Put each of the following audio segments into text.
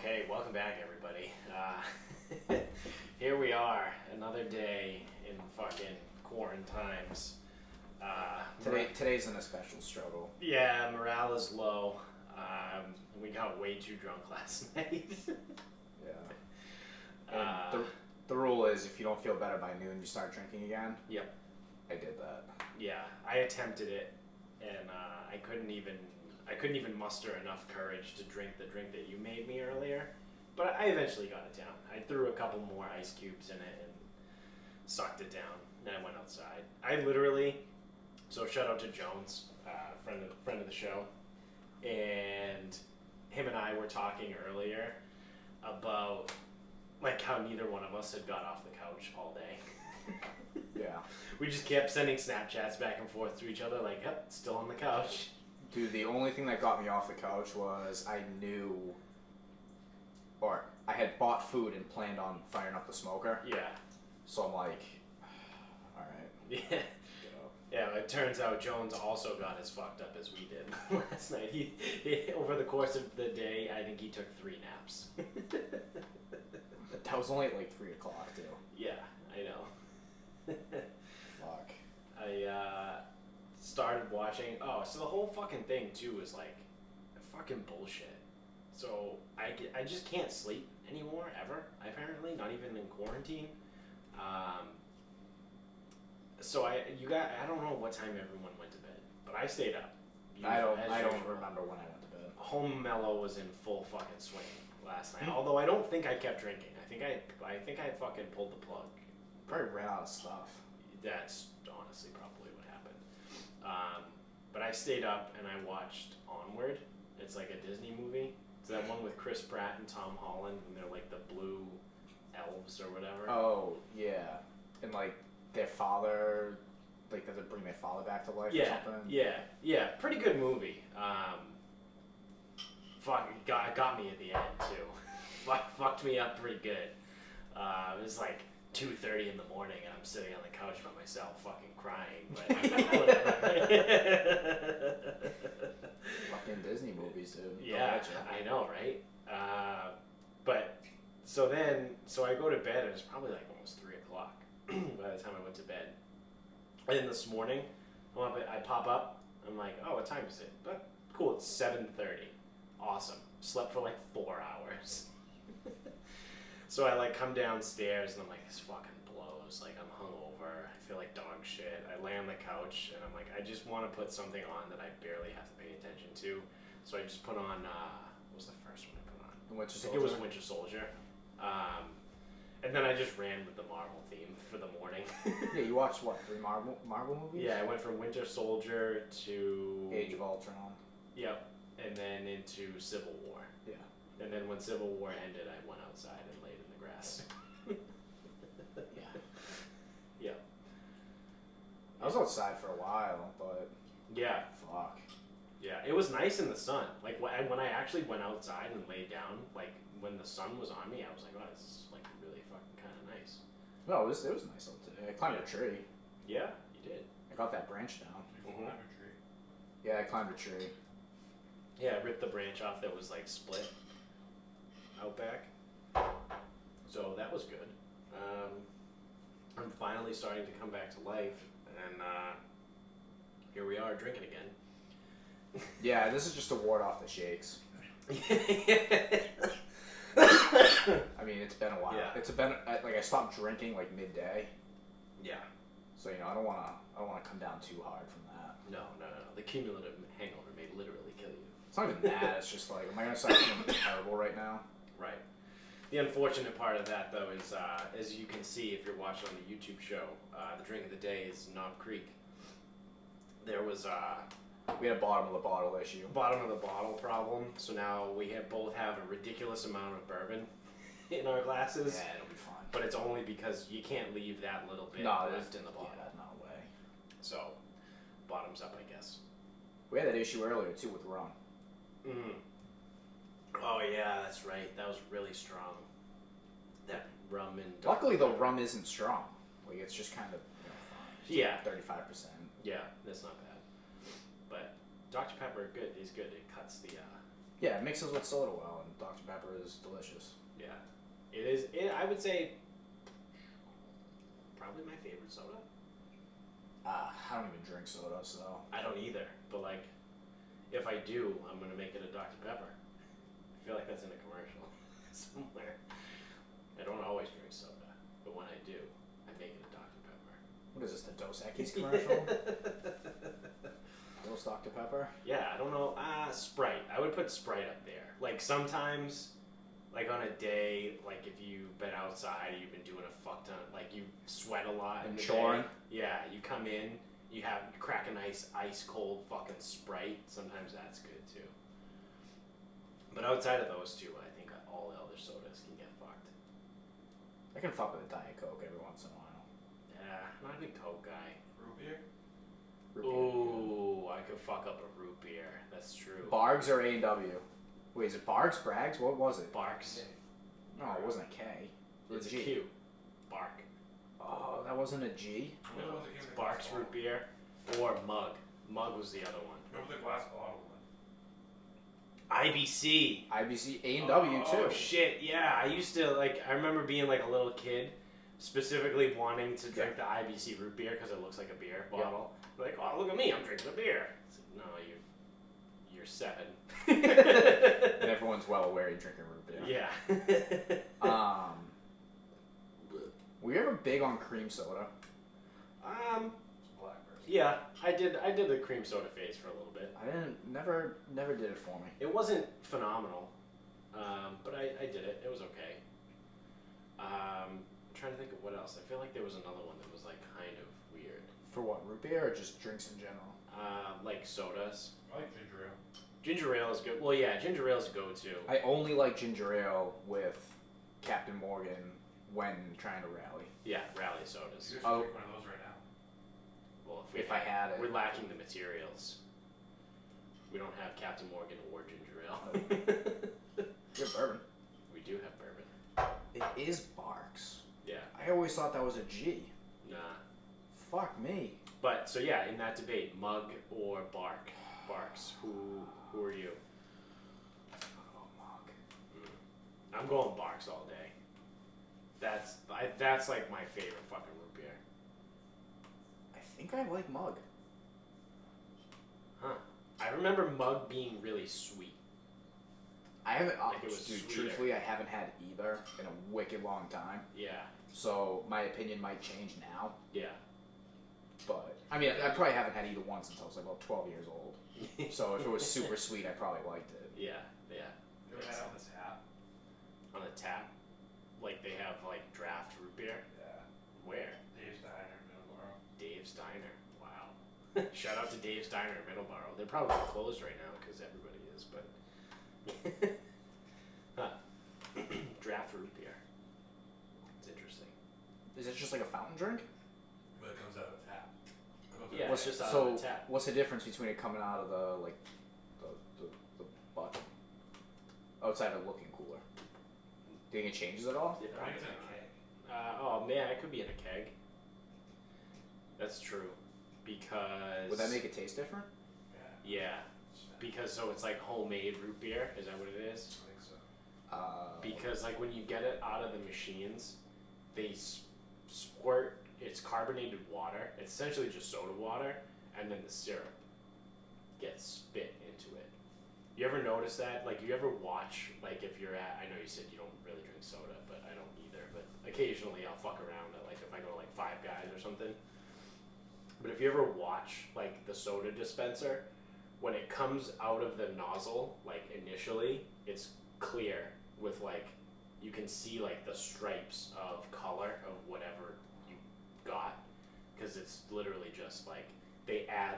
Okay, welcome back, everybody. Here we are, another day in fucking quarantimes. Today's in a special struggle. Yeah, morale is low. We got way too drunk last night. Yeah. And the rule is if you don't feel better by noon, you start drinking again. Yep. I did that. Yeah, I attempted it, and I couldn't even muster enough courage to drink the drink that you made me earlier. But I eventually got it down. I threw a couple more ice cubes in it and sucked it down. Then I went outside. So shout out to Jones, friend of the show, and him and I were talking earlier about like how neither one of us had got off the couch all day. Yeah. We just kept sending Snapchats back and forth to each other like, yep, still on the couch. Dude, the only thing that got me off the couch was I had bought food and planned on firing up the smoker. Yeah. So I'm like, alright. Yeah. Yeah, it turns out Jones also got as fucked up as we did last night. He over the course of the day, I think he took 3 naps. That was only at like 3 o'clock, too. Yeah, I know. Fuck. I started watching. Oh, so the whole fucking thing too is like fucking bullshit. So I just can't sleep anymore ever. Apparently, not even in quarantine. So I don't know what time everyone went to bed, but I stayed up. I don't remember when I went to bed. Home Mellow was in full fucking swing last night. Although I don't think I kept drinking. I think I fucking pulled the plug. Probably ran out of stuff. That's honestly probably what happened. But I stayed up and I watched Onward. It's like a Disney movie. It's that one with Chris Pratt and Tom Holland, and they're like the blue elves or whatever. Oh, yeah. And like their father, like does it bring their father back to life or something? Yeah. Pretty good movie. It got me at the end too. Fucked me up pretty good. It was like 2:30 in the morning and I'm sitting on the couch by myself fucking crying, but fucking Disney movies, dude. Yeah, I know, right? But so I go to bed and it's probably like almost 3 o'clock by the time I went to bed. And then this morning, I pop up, I'm like, oh, what time is it? But cool, it's 7:30. Awesome. Slept for like 4 hours. So I like come downstairs and I'm like, this fucking blows. Like I'm hungover. I feel like dog shit. I lay on the couch and I'm like, I just want to put something on that I barely have to pay attention to. So I just put on, what was the first one I put on? Winter Soldier. I think it was Winter Soldier. And then I just ran with the Marvel theme for the morning. Yeah, you watched what, 3 Marvel movies? Yeah, I went from Winter Soldier to Age of Ultron. Yep. And then into Civil War. Yeah. And then when Civil War ended, I went outside and laid in the grass. Yeah. Yep. I was outside for a while, but yeah. Fuck. Yeah, it was nice in the sun. Like when I actually went outside and laid down, like when the sun was on me, I was like, "Oh, this is like really fucking kind of nice." No, it was nice out today. I climbed a tree. Yeah, you did. I got that branch down. Mm-hmm. Climbed a tree. Yeah, I climbed a tree. Yeah, I ripped the branch off that was like split out back. So that was good. I'm finally starting to come back to life, and here we are drinking again. Yeah, this is just to ward off the shakes. I mean, it's been a while. Yeah. I stopped drinking like midday. Yeah. So I don't want to come down too hard from that. No. The cumulative hangover may literally kill you. It's not even that. It's just like, am I gonna start feeling terrible right now? Right. The unfortunate part of that, though, is as you can see if you're watching on the YouTube show, the drink of the day is Knob Creek. There was we had a bottom of the bottle issue. Bottom of the bottle problem. So now we both have a ridiculous amount of bourbon in our glasses. Yeah, it'll be fine. But it's only because you can't leave that little bit left in the bottle. Yeah, no way. So, bottoms up, I guess. We had that issue earlier too with rum. Mm. Oh yeah, that's right. That was really strong. That rum and. Luckily, the rum isn't strong. Like it's just kind of fine. Yeah. 35%. Yeah, that's not bad. But Dr. Pepper, good. Is good. It cuts the. Yeah, it mixes with soda well, and Dr. Pepper is delicious. Yeah, it is. I would say probably my favorite soda. I don't even drink soda, so. I don't either, but like, if I do, I'm gonna make it a Dr. Pepper. I feel like that's in a commercial somewhere. I don't always drink soda, but when I do, I make it a Dr. Pepper. What is this, the Dos Equis commercial? Dos Dr. Pepper? Yeah, I don't know. Sprite. I would put Sprite up there. Like sometimes, like on a day, like if you've been outside, you've been doing a fuck ton, like you sweat a lot. And choring. Yeah, you come in, you crack a nice ice cold fucking Sprite. Sometimes that's good too. But outside of those two, I think all the other sodas can get fucked. I can fuck with a Diet Coke every once in a while. Yeah, I'm not a big Coke guy. Root beer? Ooh, I could fuck up a root beer. That's true. Bargs or A&W? Wait, is it Bargs? Brags? What was it? Barks. No, it wasn't a K. It was It's a a G. Q. Bark. Oh, that wasn't a G? No, it's Barks root beer or Mug. Mug was the other one. Remember the glass bottle one? IBC. IBC, A&W too. Oh shit, yeah. I used to I remember being like a little kid, specifically wanting to drink the IBC root beer because it looks like a beer bottle. Like, oh, look at me, I'm drinking a beer. It's like, no, you're 7. And everyone's well aware you're drinking root beer. Yeah. Were you ever big on cream soda? It's a black person. Yeah, I did the cream soda phase for a little bit. I never did it for me. It wasn't phenomenal, but I did it. It was okay. I'm trying to think of what else. I feel like there was another one that was like kind of weird. For what, root beer or just drinks in general? Like sodas. I like ginger ale. Ginger ale is good. Well, yeah, ginger ale is a go-to. I only like ginger ale with Captain Morgan when trying to rally. Yeah, rally sodas. You should Oh. drink one of those right now. Well, If I had it. we're lacking the materials. We don't have Captain Morgan or ginger ale. You have bourbon. We do have bourbon. It is Barks. Yeah, I always thought that was a G. nah. Fuck me. But so yeah, in that debate, Mug or Barks. Who are you? Oh, Mug. I'm going Barks all day. That's like my favorite fucking root beer. I think I like Mug. Huh. I remember Mug being really sweet. I haven't, Like it was dude, sweeter. truthfully, I haven't had either in a wicked long time. Yeah. So my opinion might change now. Yeah. But, I mean, I probably haven't had either one since I was like about 12 years old. So if it was super sweet, I probably liked it. Yeah. Yeah. You ever had it on the tap? On the tap, like they have like draft root beer. Yeah. Where? Dave's Diner in Middleborough. Dave's Diner. Wow. Shout out to Dave's Diner in Middleborough. They're probably closed right now because everybody is, but. Huh. Draft root beer. It's interesting. Is it just like a fountain drink? But it comes out of a tap. It goes Yeah, out it's of just out So of the tap. what's the difference between it coming out of the like the butt outside of looking cooler? Do you think it changes at all? Yeah, I think probably it's in not. a keg. Oh man, it could be in a keg. That's true, because Would that make it taste different? Yeah. yeah, because so it's like homemade root beer. Is that what it is? I think so. Because like when you get it out of the machines, they squirt. It's carbonated water. It's essentially just soda water, and then the syrup gets spit into it. You ever notice that? Like, you ever watch, like, if you're at, I know you said you don't really drink soda, but I don't either, but occasionally I'll fuck around at, like, if I go to, like, Five Guys or something. But if you ever watch, like, the soda dispenser, when it comes out of the nozzle, like, initially, it's clear with, like, you can see, like, the stripes of color of whatever you got, because it's literally just, like, they add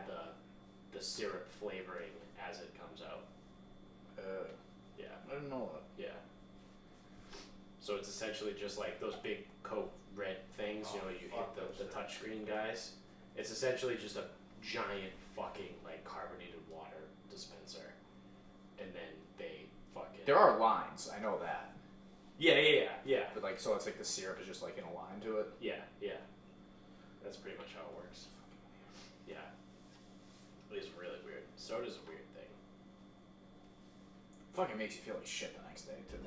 the syrup flavoring as it comes out. Yeah. I didn't know that. Yeah. So it's essentially just like those big Coke red things, you know, you hit the touchscreen guys. It's essentially just a giant fucking like carbonated water dispenser. And then they fucking... There are lines, I know that. Yeah. But like, so it's like the syrup is just like in a line to it. Yeah. That's pretty much how it works. Yeah. It is really weird. Soda's a weird thing. Fucking makes you feel like shit the next day too.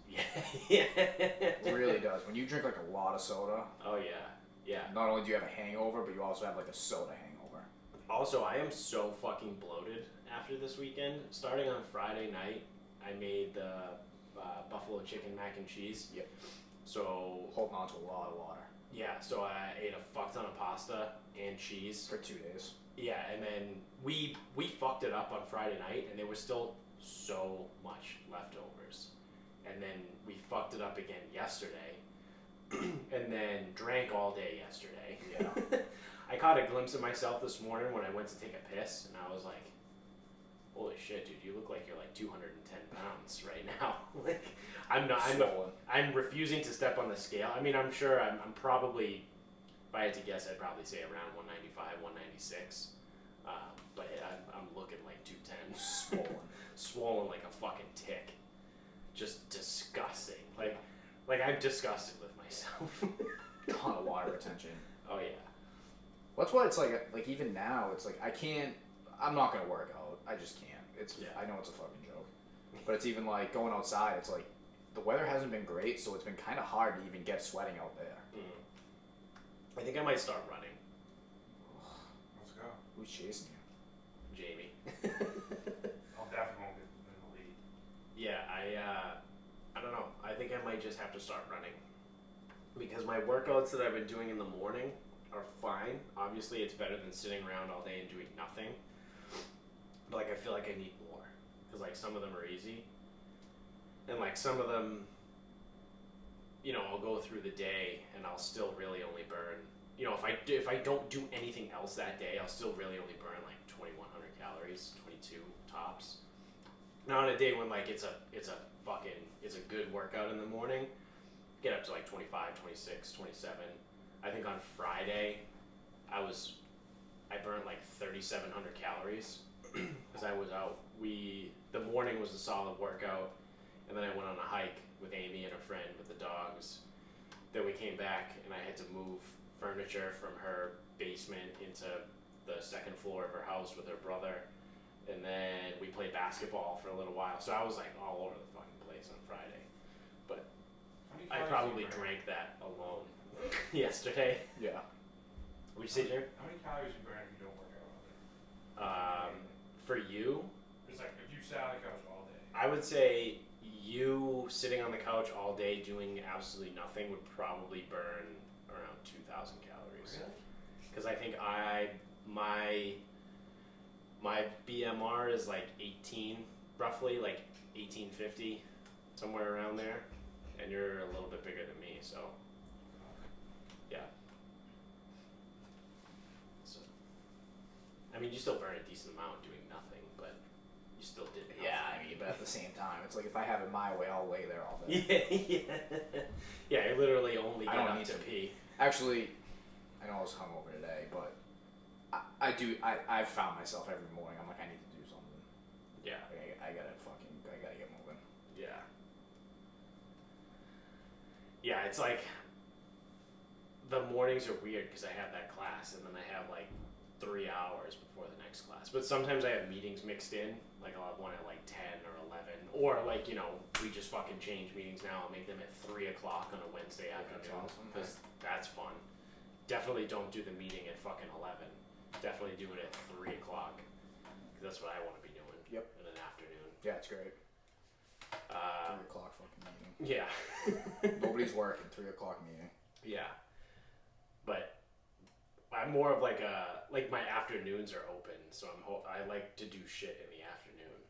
Yeah. Yeah. It really does. When you drink like a lot of soda, Oh yeah. Yeah. not only do you have a hangover, but you also have like a soda hangover. Also, I am so fucking bloated after this weekend. Starting on Friday night, I made the buffalo chicken mac and cheese. Yep. So Holding on to a lot of water yeah, so I ate a fuck ton of pasta and cheese. for 2 days. Yeah, and then we fucked it up on Friday night, and there was still so much leftovers. And then we fucked it up again yesterday, and then drank all day yesterday. Yeah. I caught a glimpse of myself this morning when I went to take a piss, and I was like, holy shit, dude, you look like you're like 210 pounds right now. Like, I'm not, Swollen. I'm refusing to step on the scale. I mean, I'm sure I'm probably, if I had to guess, I'd probably say around 195, 196. But I'm looking like 210. Swollen. Swollen like a fucking tick. Just disgusting. Like I'm disgusted with myself. Ton of water retention. Oh yeah. That's why it's like even now it's like I'm not gonna work out. I just can't. Yeah. I know it's a fucking joke, but it's even like going outside. It's like the weather hasn't been great, so it's been kind of hard to even get sweating out there. I think I might start running, Let's go. Who's chasing you? Jamie. I'll definitely won't get in the lead. Yeah, I don't know. I think I might just have to start running because my workouts that I've been doing in the morning are fine. Obviously, it's better than sitting around all day and doing nothing. But like, I feel like I need more because like some of them are easy, and like some of them, you know, I'll go through the day and I'll still really only burn. You know, if I don't do anything else that day, I'll still really only burn like 2,100 calories, 22 tops. Now on a day when like it's a good workout in the morning, get up to like 25, 26, 27. I think on Friday, I burned like 3,700 calories because I was out. The morning was a solid workout, and then I went on a hike with Amy and a friend with the dogs. Then we came back, and I had to move furniture from her basement into the second floor of her house with her brother. And then we played basketball for a little while. So I was like all over the fucking place on Friday. But How many I calories probably do you burn? drank that alone yesterday. Yeah. Would you say, Jerry? How many calories do you burn if you don't work out all day? For you, It's like if you sat on the couch all day. I would say you sitting on the couch all day doing absolutely nothing would probably burn around 2,000 calories. Really? Because I think my BMR is like 18, roughly, like 1850, somewhere around there. And you're a little bit bigger than me, so yeah. So, I mean, you still burn a decent amount doing nothing, but you still did nothing. Yeah, I mean, but at the same time, it's like if I have it my way, I'll lay there all day. Yeah. Yeah, I literally only I get don't up need to to. pee. Actually, I know I was hungover today, but I've found myself every morning. I'm like, I need to do something. Yeah. I gotta get moving. Yeah. Yeah, it's like the mornings are weird because I have that class and then I have like 3 hours before the next class. But sometimes I have meetings mixed in. Like I'll have one at like 10 or 11. Or like, you know, we just fucking change meetings now. I'll make them at 3 o'clock on a Wednesday afternoon. awesome. Because that's fun. Definitely don't do the meeting at fucking 11. Definitely do it at 3 o'clock. Because that's what I want to be doing. Yep. In an afternoon. Yeah, it's great. 3 o'clock fucking meeting. Yeah. Nobody's working. 3 o'clock meeting. Yeah. But I'm more of like my afternoons are open, so I like to do shit in the afternoon.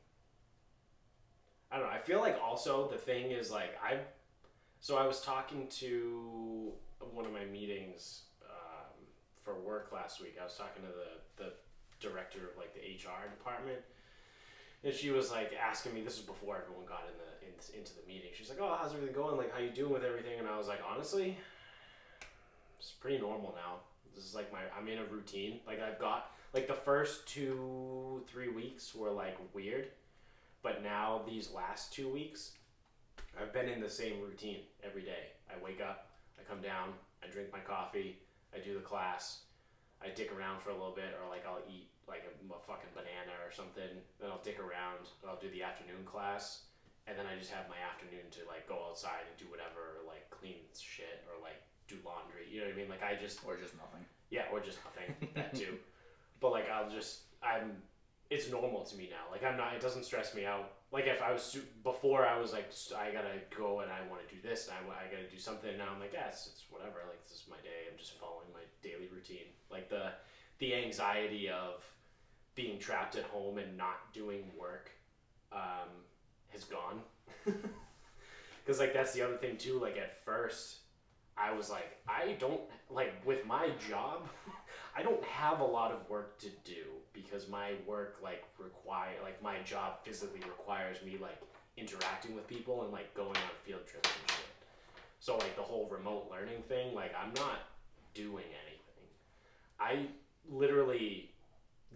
I don't know. I feel like also the thing is like I was talking to one of my meetings for work last week. I was talking to the director of like the HR department, and she was like asking me. This is before everyone got into the meeting. She's like, "Oh, how's everything going? Like, how you doing with everything?" And I was like, honestly, it's pretty normal now. This is like I'm in a routine. Like I've got like the first 2-3 weeks were like weird, but now these last 2 weeks, I've been in the same routine every day. I wake up, I come down, I drink my coffee, I do the class, I dick around for a little bit, or like I'll eat like a fucking banana or something. Then I'll dick around. I'll do the afternoon class, and then I just have my afternoon to like go outside and do whatever, or like clean shit, or like do laundry. You know what I mean? Like I just Or just nothing. yeah, or just nothing. That too. But like it's normal to me now. Like I'm not. It doesn't stress me out. Like if I was before, I was like I gotta go and I want to do this and I gotta do something. And now I'm like yes, it's whatever. Like this is my day. I'm just following my daily routine. Like the anxiety of being trapped at home and not doing work has gone. Because like that's the other thing too. Like at first, I was like I don't like with my job. I don't have a lot of work to do because my work like my job physically requires me like interacting with people and like going on field trips and shit. So like the whole remote learning thing, like I'm not doing anything. I literally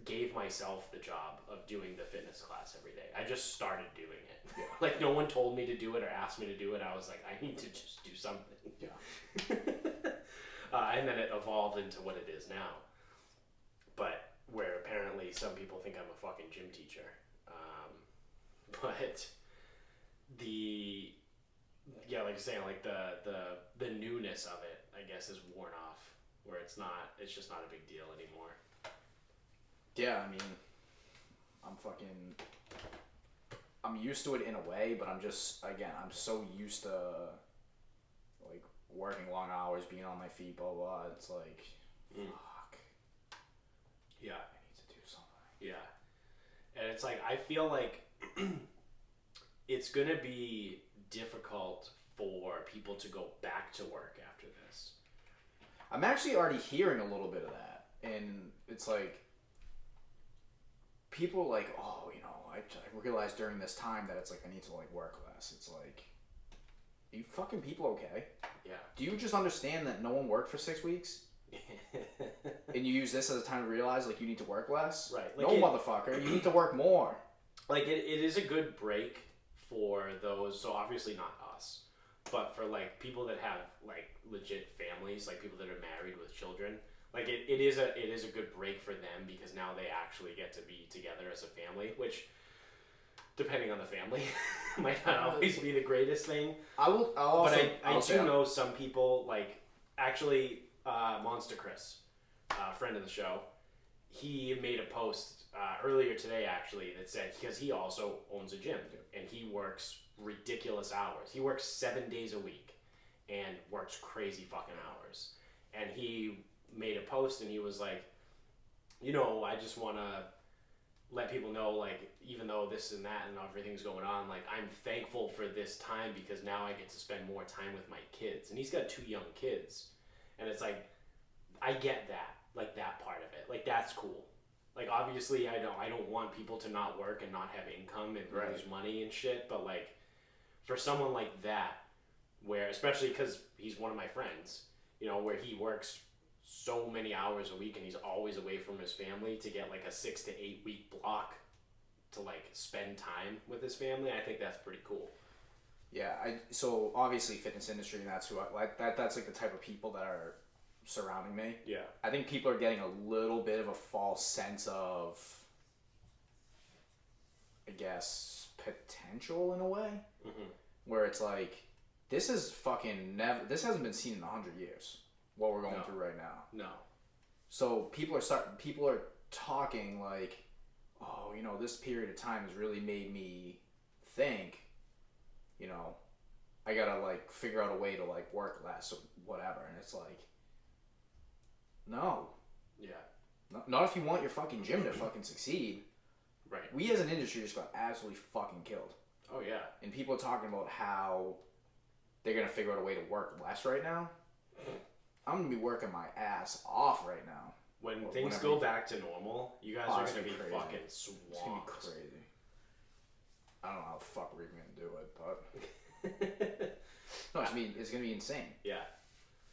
gave myself the job of doing the fitness class every day. I just started doing it. Yeah. Like no one told me to do it or asked me to do it. I was like, I need to just do something. Yeah. And then it evolved into what it is now. But where apparently some people think I'm a fucking gym teacher. But like you're saying, like the newness of it, I guess, is worn off. Where it's just not a big deal anymore. Yeah, I mean, I'm used to it in a way, but I'm so used to like working long hours, being on my feet, blah blah. It's like, fuck. Yeah. I need to do something. Yeah. And it's like I feel like it's gonna be difficult for people to go back to work after this. I'm actually already hearing a little bit of that, and it's like people like, oh, you know, I realized during this time that it's like I need to like work less. It's like, are you fucking people okay? Yeah. Do you just understand that no one worked for 6 weeks? And you use this as a time to realize like you need to work less? Right. Like no, motherfucker, you need to work more. Like it is a good break for those, so obviously not us, but for like people that have like legit families, like people that are married with children, like it is a good break for them because now they actually get to be together as a family, which depending on the family might not always be the greatest thing. I do know some people, like actually Monster Chris, friend of the show, he made a post earlier today actually that said, because he also owns a gym and he works ridiculous hours. He works 7 days a week and works crazy fucking hours. And he made a post and he was like, you know, I just want to let people know, like, even though this and that and everything's going on, like, I'm thankful for this time because now I get to spend more time with my kids. And he's got 2 young kids. And it's like, I get that, like, that part of it. Like, that's cool. Like, obviously, I don't want people to not work and not have income and lose money and shit. But, like, for someone like that, where, especially because he's one of my friends, you know, where he works so many hours a week and he's always away from his family, to get like a 6 to 8 week block to like spend time with his family, I think that's pretty cool. Yeah, so obviously fitness industry, and that's who I like. That's like the type of people that are surrounding me. Yeah, I think people are getting a little bit of a false sense of, I guess, potential in a way, where it's like, this is fucking this hasn't been seen in 100 years. What we're going through right now. No. So people are talking like, oh, you know, this period of time has really made me think, you know, I gotta like figure out a way to like work less or whatever. And it's like, no. Yeah. Not if you want your fucking gym to fucking succeed. Right. We as an industry just got absolutely fucking killed. Oh yeah. And people are talking about how they're gonna figure out a way to work less right now. I'm gonna be working my ass off right now. When things go back to normal, you guys are gonna be crazy. Fucking swamped. It's gonna be crazy. I don't know how the fuck we're gonna do it, but no, it's gonna be insane. Yeah.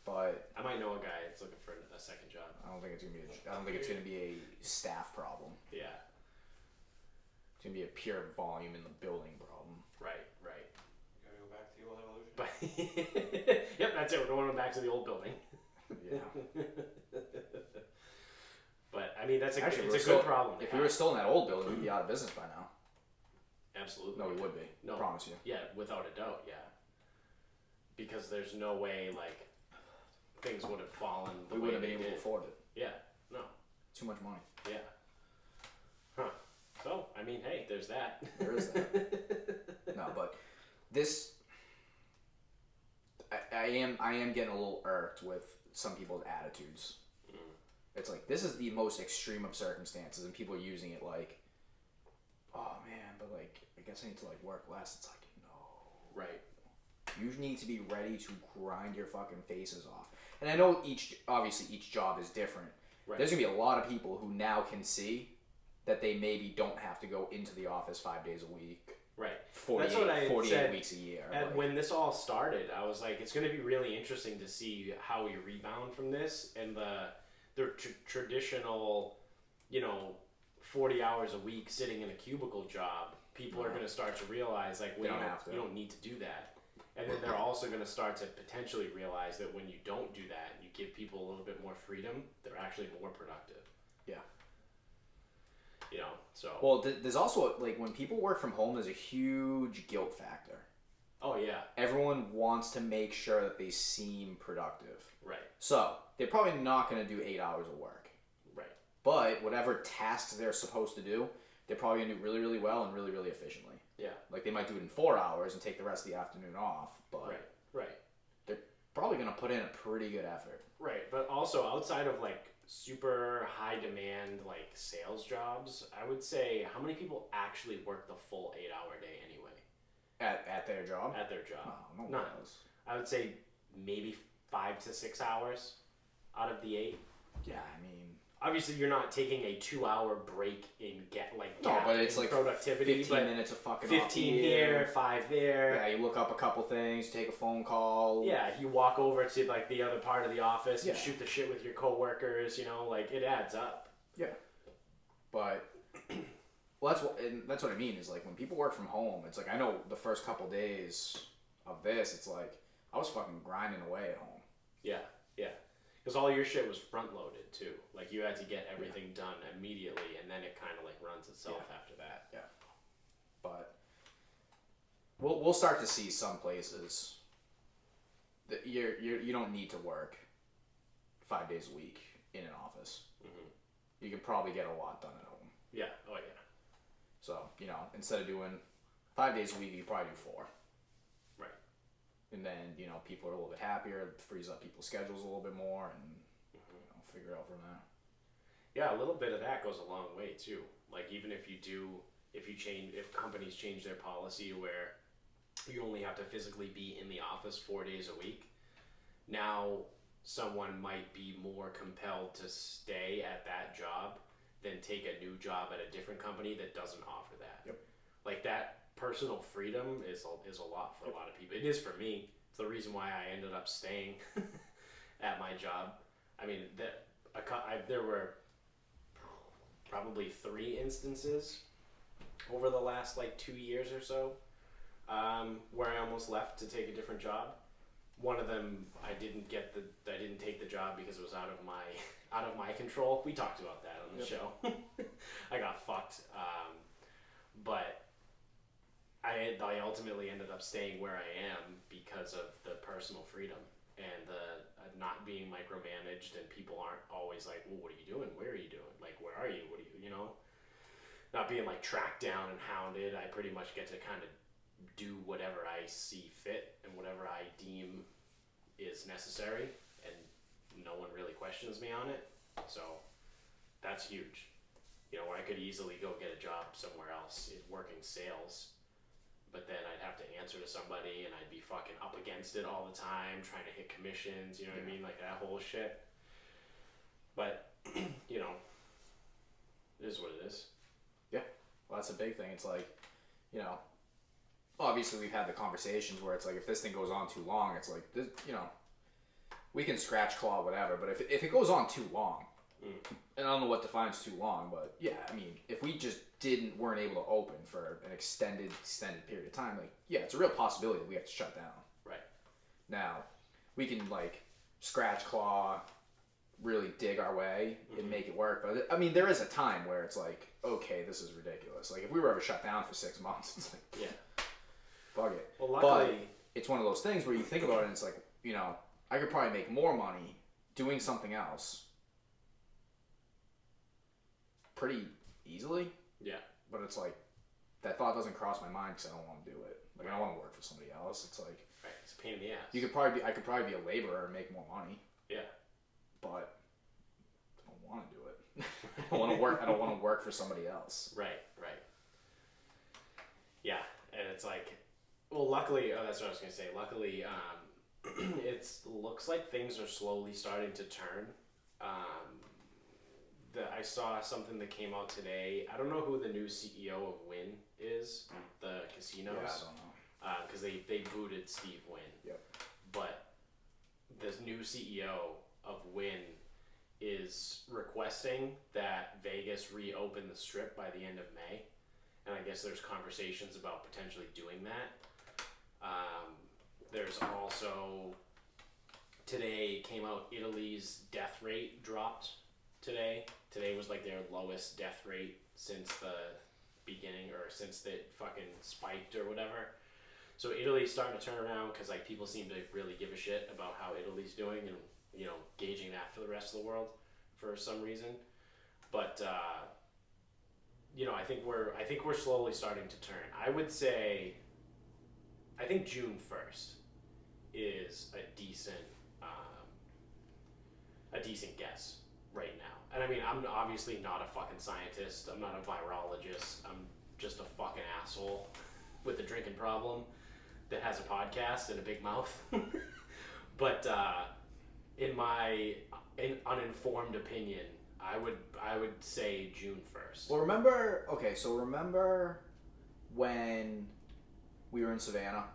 But I might know a guy that's looking for a second job. I don't think it's gonna be a staff problem. Yeah. It's gonna be a pure volume in the building problem. Right. You gotta go back to the old evolution. But yep, that's it. We're going back to the old building. Yeah. mean, it's Actually, a good problem. If we were still in that old building, we'd be out of business by now. Absolutely. No, we would be. No. I promise you. Yeah, without a doubt, yeah. Because there's no way, like, things would have fallen the way we wouldn't they have been able did. to afford it. Yeah, no. Too much money. Yeah. Huh. So, I mean, hey, there's that. There is that. No, but this... I am getting a little irked with some people's attitudes. It's like, this is the most extreme of circumstances, and people are using it like, oh man, but like, I guess I need to like work less. It's like, no. Right. You need to be ready to grind your fucking faces off. And I know obviously each job is different. Right. There's gonna be a lot of people who now can see that they maybe don't have to go into the office 5 days a week. Right. 48 weeks a year. And when this all started, I was like, it's going to be really interesting to see how we rebound from this, and the traditional, 40 hours a week sitting in a cubicle job. People are going to start to realize, like, well, you don't need to do that. And then they're also going to start to potentially realize that when you don't do that, you give people a little bit more freedom, they're actually more productive. Yeah. So. Well, there's also, like, when people work from home, there's a huge guilt factor. Oh, yeah. Everyone wants to make sure that they seem productive. Right. So, they're probably not going to do 8 hours of work. Right. But whatever tasks they're supposed to do, they're probably going to do really, really well and really, really efficiently. Yeah. Like, they might do it in 4 hours and take the rest of the afternoon off, but Right. they're probably going to put in a pretty good effort. Right, but also outside of, like, super high demand, like, sales jobs, I would say, how many people actually work the full 8 hour day anyway? At their job? At their job. No one None. knows. I would say maybe 5 to 6 hours out of the 8. Yeah, I mean... Obviously, you're not taking a 2-hour break in but it's like productivity. 15 minutes of fucking 15 here, 5 there. Yeah, you look up a couple things, take a phone call. Yeah, you walk over to like the other part of the office and Yeah. shoot the shit with your coworkers. Like it adds up. Yeah, but well, that's what I mean is like when people work from home, it's like I know the first couple days of this, it's like I was fucking grinding away at home. Yeah. Because all your shit was front loaded too. Like you had to get everything done immediately, and then it kind of like runs itself after that. Yeah. But we'll start to see some places that you don't need to work 5 days a week in an office. Mm-hmm. You can probably get a lot done at home. Yeah. Oh yeah. So instead of doing 5 days a week, you probably do 4. Right. And then, people are a little bit happier, it frees up people's schedules a little bit more, and, figure out from there. Yeah, a little bit of that goes a long way, too. Like, even if companies change their policy where you only have to physically be in the office 4 days a week, now someone might be more compelled to stay at that job than take a new job at a different company that doesn't offer that. Yep. Like, that personal freedom is a lot for a lot of people. It is for me. It's the reason why I ended up staying at my job. I mean, there were probably 3 instances over the last like 2 years or so where I almost left to take a different job. One of them, I didn't take the job because it was out of my control. We talked about that on the show. I got fucked, but I ultimately ended up staying where I am because of the personal freedom and the not being micromanaged, and people aren't always like, well, what are you doing? Where are you doing? Like, where are you? What are you, not being like tracked down and hounded. I pretty much get to kind of do whatever I see fit and whatever I deem is necessary, and no one really questions me on it. So that's huge. Where I could easily go get a job somewhere else working sales, but then I'd have to answer to somebody and I'd be fucking up against it all the time, trying to hit commissions, you know what I mean? Like that whole shit. But, it is what it is. Yeah. Well, that's a big thing. It's like, obviously we've had the conversations where it's like, if this thing goes on too long, it's like, this, we can scratch, claw, whatever, but if it goes on too long, and I don't know what defines too long, but yeah, I mean, if we just weren't able to open for an extended period of time, like, yeah, it's a real possibility that we have to shut down. Right. Now, we can, like, scratch, claw, really dig our way and make it work. But I mean, there is a time where it's like, okay, this is ridiculous. Like if we were ever shut down for 6 months, it's like, Yeah. fuck it. Well, luckily, But it's one of those things where you think about it and it's like, you know, I could probably make more money doing something else pretty easily. Yeah. But it's like, that thought doesn't cross my mind because I don't want to do it. Like I don't want to work for somebody else. It's like, right, it's a pain in the ass. I could probably be a laborer and make more money. Yeah. But I don't want to do it. I don't want to work. I don't want to work for somebody else. Right. Yeah, and it's like, well, luckily, that's what I was gonna say. Luckily, it looks like things are slowly starting to turn. I saw something that came out today. I don't know who the new CEO of Wynn is, the casinos. Yeah, I don't know. Because they booted Steve Wynn. Yep. But the new CEO of Wynn is requesting that Vegas reopen the Strip by the end of May. And I guess there's conversations about potentially doing that. There's also, today came out, Italy's death rate dropped today. Today was like their lowest death rate since the beginning, or since it fucking spiked or whatever. So Italy's starting to turn around because like people seem to really give a shit about how Italy's doing, and you know, gauging that for the rest of the world for some reason. But you know, I think we're slowly starting to turn. I would say, I think June 1st is a decent guess right now. And I mean, I'm obviously not a fucking scientist. I'm not a virologist. I'm just a fucking asshole with a drinking problem that has a podcast and a big mouth. But in my uninformed opinion, I would say June 1st. Well, remember when we were in Savannah?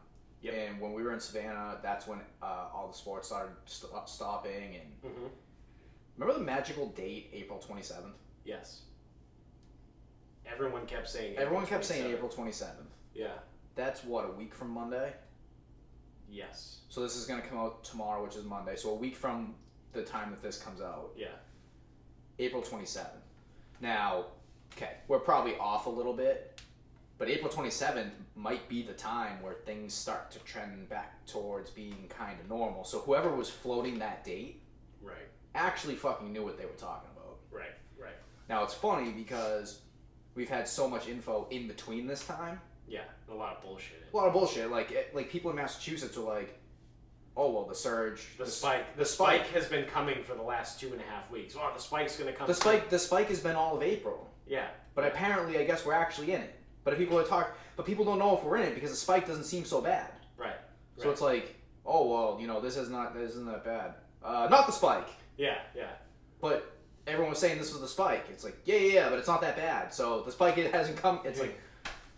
Yep. And when we were in Savannah, that's when all the sports started stopping. And remember the magical date, April 27th? Yes. Everyone kept saying April 27th. Yeah. That's what, a week from Monday? Yes. So this is going to come out tomorrow, which is Monday. So a week from the time that this comes out. Yeah. April 27th. Now, okay, we're probably off a little bit, but April 27th might be the time where things start to trend back towards being kind of normal. So whoever was floating that date Right. actually fucking knew what they were talking about. Right. Now, it's funny because we've had so much info in between this time. Yeah, a lot of bullshit. A lot of bullshit. Like people in Massachusetts are like, oh, well, the surge... The spike has been coming for the last 2.5 weeks. Oh, the spike's going to come. The spike has been all of April. Yeah. But apparently, I guess we're actually in it. But people don't know if we're in it because the spike doesn't seem so bad. Right. So it's like, oh, well, you know, this isn't that bad. Not the spike. Yeah. But everyone was saying this was the spike. It's like, yeah, but it's not that bad. So the spike hasn't come. It's like,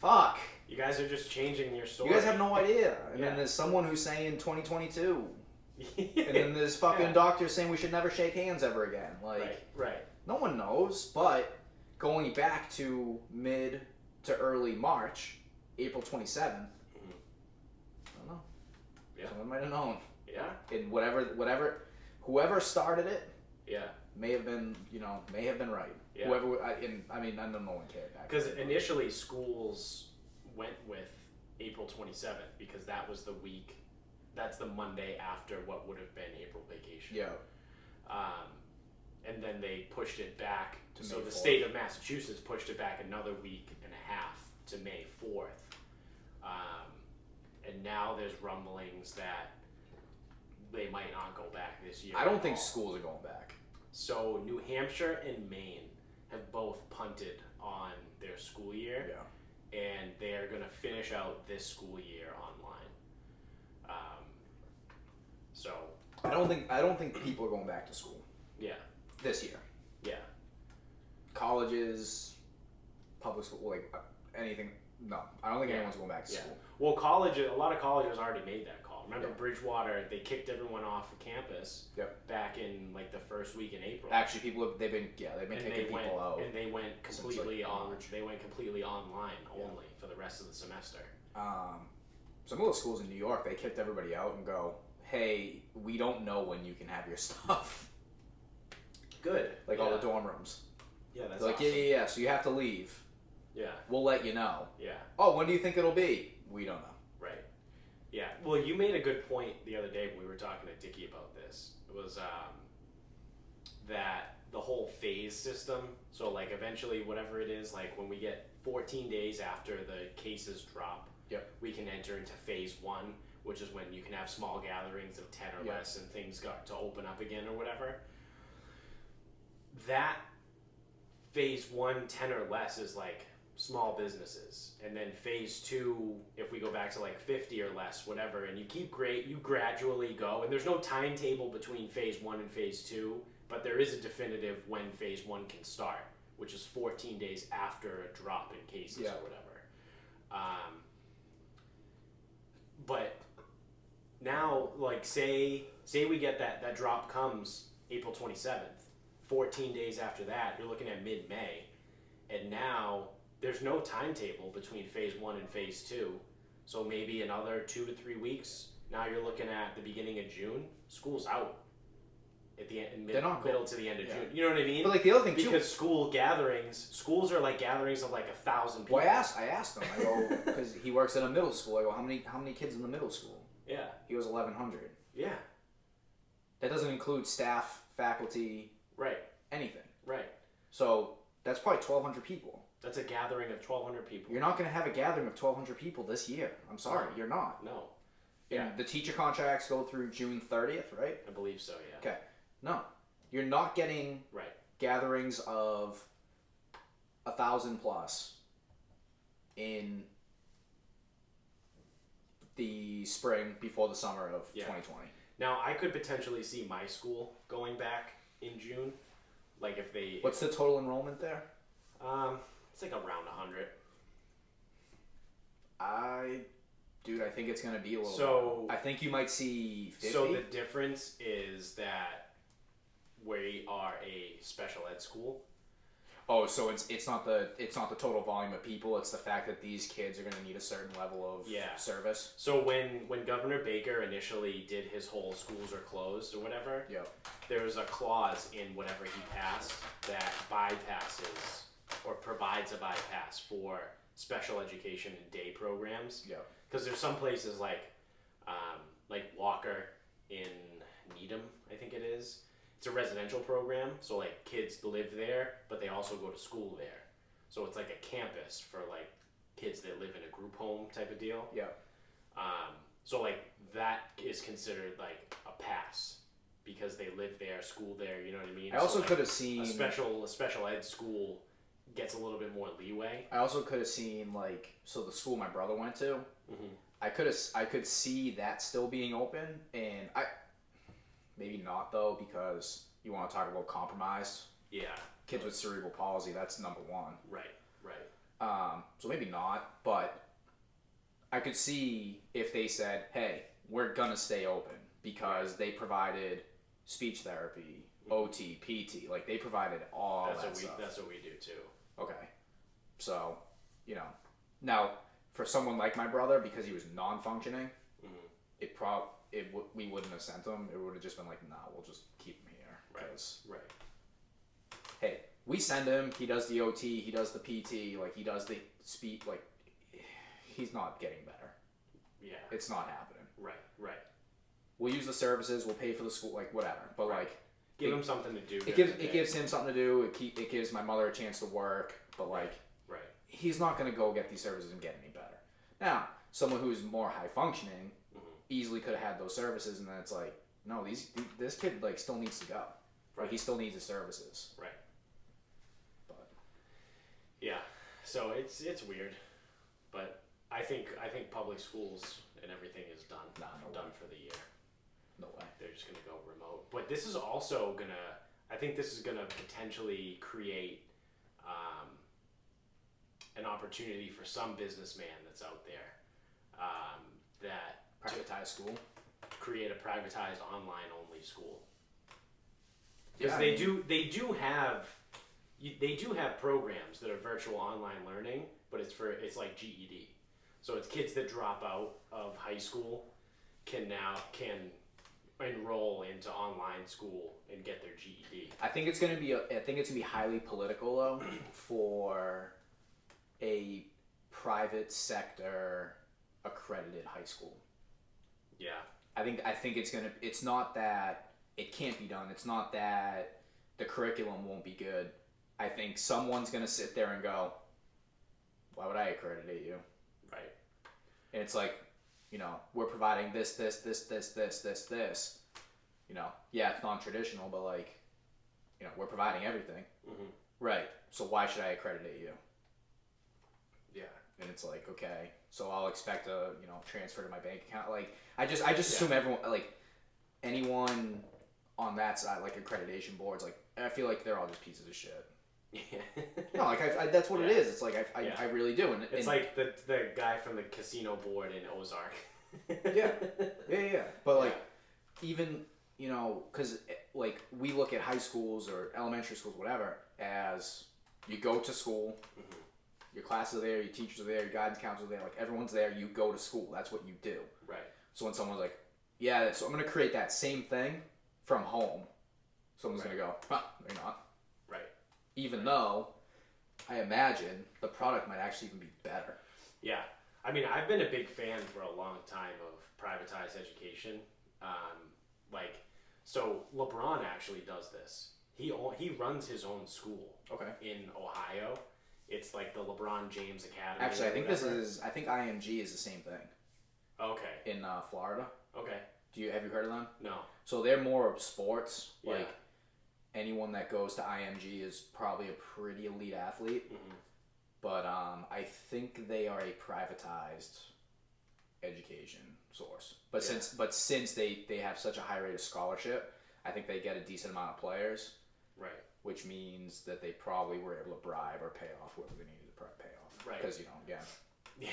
fuck. You guys are just changing your story. You guys have no idea. And then there's someone who's saying 2022. And then there's fucking doctors saying we should never shake hands ever again. Like, right. No one knows. But going back to mid to early March, April 27th, I don't know. Yeah. Someone might have known. Yeah. And whoever started it, yeah, may have been right. Yeah. Whoever, I know no one cared back. Because initially schools went with April 27th because that was the week. That's the Monday after what would have been April vacation. Yeah. And then they pushed it back. So the 4th. state of Massachusetts pushed it back another week and a half to May 4th. And now there's rumblings that they might not go back this year. I don't think schools are going back. So New Hampshire and Maine have both punted on their school year. Yeah. And they're going to finish out this school year online. So I don't think people are going back to school. Yeah. This year. Yeah. Colleges, public school, like anything. No, I don't think anyone's going back to school. Well, a lot of colleges already made that call. Remember Bridgewater? They kicked everyone off of campus. Yep. Back in like the first week in April. Actually, they've been kicking people out. And they went completely March. They went completely online only for the rest of the semester. Some of those schools in New York, they kicked everybody out and go, hey, we don't know when you can have your stuff. Good. Like all the dorm rooms. Yeah, that's They're like, awesome. yeah. So you have to leave. Yeah. We'll let you know. Yeah. Oh, when do you think it'll be? We don't know. Right. Yeah. Well, you made a good point the other day when we were talking to Dickie about this. It was that the whole phase system. So like eventually, whatever it is, like when we get 14 days after the cases drop, Yep. we can enter into phase 1, which is when you can have small gatherings of 10 or Yep. less, and things got to open up again or whatever. That phase 1, 10 or less is like small businesses, and then phase 2, if we go back to like 50 or less, whatever, and you gradually go, and there's no timetable between phase 1 and phase 2, but there is a definitive when phase 1 can start, which is 14 days after a drop in cases Yeah. or whatever. But now, like, say we get that drop comes April 27th, 14 days after that, you're looking at mid-May, and now there's no timetable between phase 1 and phase 2, so maybe another 2 to 3 weeks. Now you're looking at the beginning of June, school's out at the end, middle to the end of June. You know what I mean? But like the other thing too, because schools are like gatherings of like 1,000 people. well, I asked him. I go because he works in a middle school. I go, how many kids in the middle school? Yeah. He goes 1,100. Yeah. That doesn't include staff, faculty, Right. anything. Right. So that's probably 1,200 people. That's a gathering of 1,200 people. You're not going to have a gathering of 1,200 people this year. I'm sorry, you're not. No. Yeah. The teacher contracts go through June 30th, right? I believe so. Yeah. Okay. No, you're not getting Right. gatherings of 1,000 plus in the spring before the summer of 2020. Now I could potentially see my school going back in June, like if they. What's the total enrollment there? It's like around 100. I think it's gonna be a little. So I think you might see 50. So the difference is that we are a special ed school. Oh, so it's not the total volume of people. It's the fact that these kids are going to need a certain level of service. So when Governor Baker initially did his whole schools are closed or whatever, there was a clause in whatever he passed that bypasses or provides a bypass for special education and day programs. Yeah. Because there's some places like Walker in Needham, I think it is. It's a residential program, so like kids live there, but they also go to school there. So it's like a campus for like kids that live in a group home type of deal. Yeah. So like that is considered like a pass because they live there, school there. You know what I mean? I also like, could have seen a special ed school gets a little bit more leeway. I also could have seen the school my brother went to. Mm-hmm. I could see that still being open, and maybe not though, because you want to talk about compromise. Yeah. Kids with cerebral palsy, that's number one. Right. So maybe not, but I could see if they said, "Hey, we're gonna stay open," because they provided speech therapy, OT, PT, like they provided all that stuff. That's what we do too. Okay, so now for someone like my brother, because he was non-functioning, we wouldn't have sent him. It would have just been like, nah, we'll just keep him here. Right. Hey, we send him. He does the OT. He does the PT. Like he does the speech. Like he's not getting better. Yeah. It's not happening. Right. We'll use the services. We'll pay for the school. Like whatever. But give him something to do. It gives him something to do. It gives my mother a chance to work. But he's not going to go get these services and get any better. Now, someone who's more high functioning easily could have had those services, and then it's like, no, this kid still needs to go. Right. He still needs his services. Right. But yeah, so it's weird, but I think public schools and everything is done. Done for the year. No way. They're just gonna go remote. But this is also I think this is gonna potentially create an opportunity for some businessman that's out there that privatized school. Create a privatized online only school. Because they do have programs that are virtual online learning, but it's like GED. So it's kids that drop out of high school can enroll into online school and get their GED. I think it's gonna be highly political though for a private sector accredited high school. Yeah. I think it's not that it can't be done. It's not that the curriculum won't be good. I think someone's gonna sit there and go, why would I accredit you? Right. And it's like, we're providing this. Yeah, it's non-traditional, but like, we're providing everything. Mm-hmm. Right. So why should I accredit you? Yeah. And it's like, okay, so I'll expect a transfer to my bank account. Like, I just assume everyone, like, anyone on that side, like accreditation boards, like, I feel like they're all just pieces of shit. Yeah. No, like I that's what it is. It's like I really do. And it's like the guy from the casino board in Ozark. yeah. But like, even because like we look at high schools or elementary schools, whatever, as you go to school. Mm-hmm. Your classes are there, your teachers are there, your guidance counselors are there, like everyone's there, you go to school. That's what you do. Right. So when someone's like, yeah, so I'm going to create that same thing from home, someone's going to go, huh, they're not. Right. Even though I imagine the product might actually even be better. Yeah. I mean, I've been a big fan for a long time of privatized education. So LeBron actually does this. He runs his own school. Okay. In Ohio. It's like the LeBron James Academy. Actually, I think IMG is the same thing. Okay. In Florida. Okay. Have you heard of them? No. So they're more of sports. Yeah. Like anyone that goes to IMG is probably a pretty elite athlete. Mm-hmm. But I think they are a privatized education source. But since they have such a high rate of scholarship, I think they get a decent amount of players. Right. Which means that they probably were able to bribe or pay off whoever they needed to pay off. Right. Because Yeah.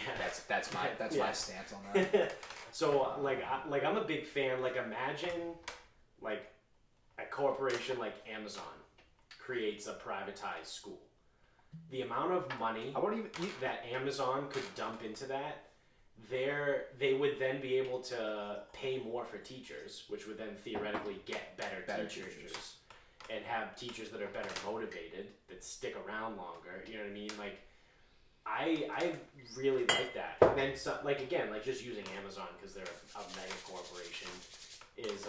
that's my stance on that. So I'm a big fan. Like imagine like a corporation like Amazon creates a privatized school. The amount of money that Amazon could dump into that, they would then be able to pay more for teachers, which would then theoretically get better teachers. And have teachers that are better motivated, that stick around longer. You know what I mean? Like, I really like that. And then, just using Amazon because they're a mega corporation is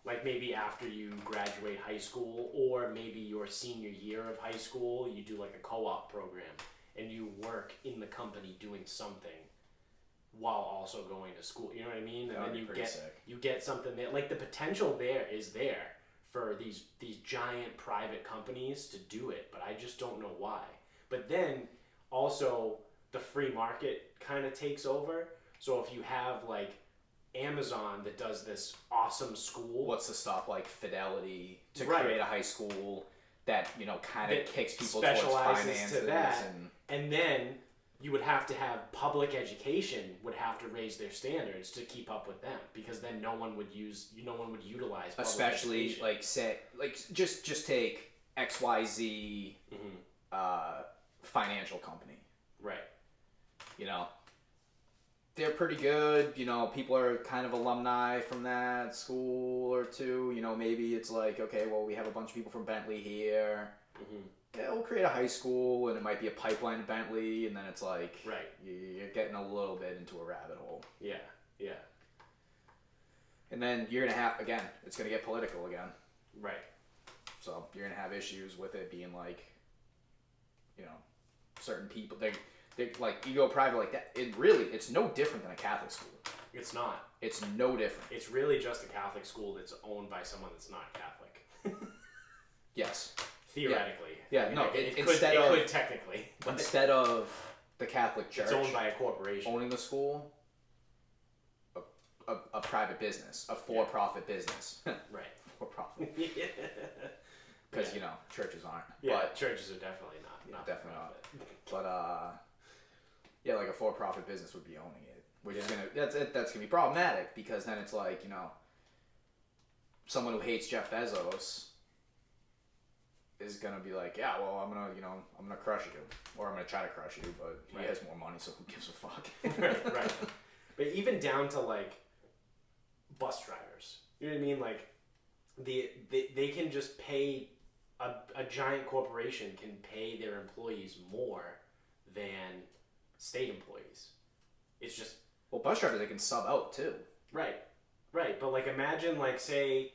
like maybe after you graduate high school or maybe your senior year of high school, you do like a co-op program and you work in the company doing something while also going to school. You know what I mean? And then you get something that like the potential there is there for these giant private companies to do it, but I just don't know why. But then also the free market kind of takes over. So if you have like Amazon that does this awesome school, what's to stop like Fidelity to create a high school that kind of kicks people towards finances to that, and then you would have to have public education would have to raise their standards to keep up with them because then no one would utilize public especially education. Like say like just take XYZ financial company, right? They're pretty good. People are kind of alumni from that school or two. Maybe it's like, okay, well, we have a bunch of people from Bentley here. Mm-hmm. Yeah, we'll create a high school, and it might be a pipeline to Bentley, and then it's like, right, you're getting a little bit into a rabbit hole. Yeah. And then you're going to have, again, it's going to get political again. Right. So you're going to have issues with it being like, certain people, they like, you go private like that, it's no different than a Catholic school. It's not. It's no different. It's really just a Catholic school that's owned by someone that's not Catholic. Yes. Theoretically. Yeah, no, it could technically. Instead of the Catholic Church it's owned by a corporation. Owning the school, a private business, a for-profit business. Right. For-profit. Because, churches aren't. Yeah, but churches are definitely not definitely not. But, like a for-profit business would be owning it. Which is that's gonna be problematic because then it's like, someone who hates Jeff Bezos is gonna be like, yeah, well, I'm gonna crush you, or I'm gonna try to crush you, but he has more money, so who gives a fuck? Right. But even down to like bus drivers, You know what I mean? Like they can just pay a giant corporation can pay their employees more than state employees. It's just Well, bus drivers, they can sub out too. right, right. But like, imagine like say,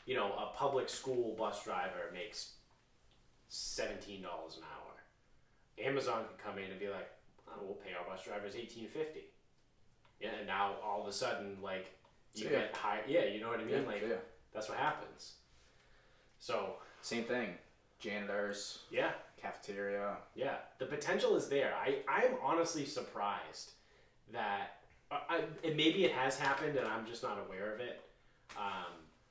a public school bus driver makes $17 an hour. Amazon can come in and be like, oh, we'll pay our bus drivers $18.50. Yeah, and now all of a sudden, like, you get high. Yeah, you know what I mean. That's what happens. So same thing. Janitors. Yeah. Cafeteria. Yeah, the potential is there. I'm honestly surprised that maybe it has happened and I'm just not aware of it.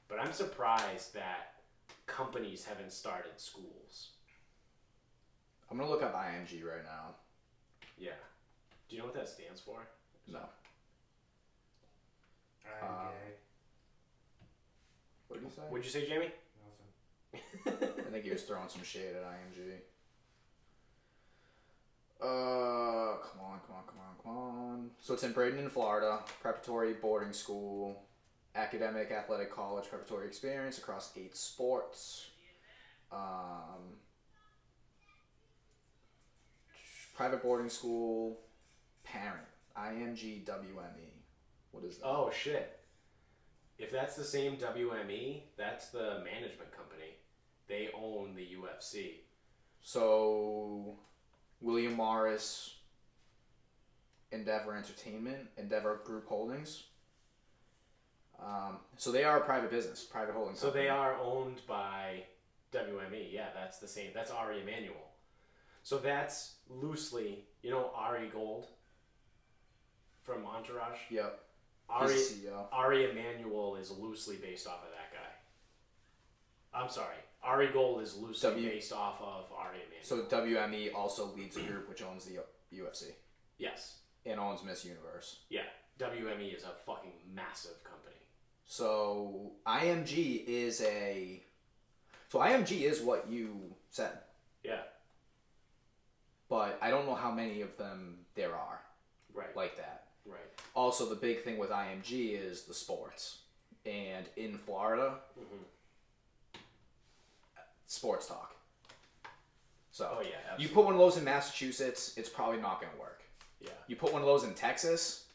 But I'm surprised that companies haven't started schools. I'm gonna look up IMG right now. Yeah. Do you know what that stands for? No. I'm gay. What did you say? What'd you say, Jamie? Nothing. I think he was throwing some shade at IMG. Come on. So it's in Bradenton, Florida. Preparatory boarding school, academic, athletic, college, preparatory experience across 8 sports. Private boarding school, parent, IMG WME. What is that? Oh shit. If that's the same WME, that's the management company. They own the UFC. So, William Morris, Endeavor Entertainment, Endeavor Group Holdings. So they are a private business, private holding company. So they are owned by WME. Yeah, that's the same. That's Ari Emanuel. So that's loosely, Ari Gold from Entourage? Yep. Ari, He's the CEO. Ari Emanuel is loosely based off of that guy. I'm sorry. Ari Gold is loosely based off of Ari Emanuel. So WME also leads a group which owns the UFC. Yes. And owns Miss Universe. Yeah. WME is a fucking massive company. So IMG is IMG is what you said. Yeah. But I don't know how many of them there are. Right. Like that. Right. Also, the big thing with IMG is the sports. And in Florida, sports talk. So, oh, yeah, absolutely. You put one of those in Massachusetts, it's probably not going to work. Yeah. You put one of those in Texas,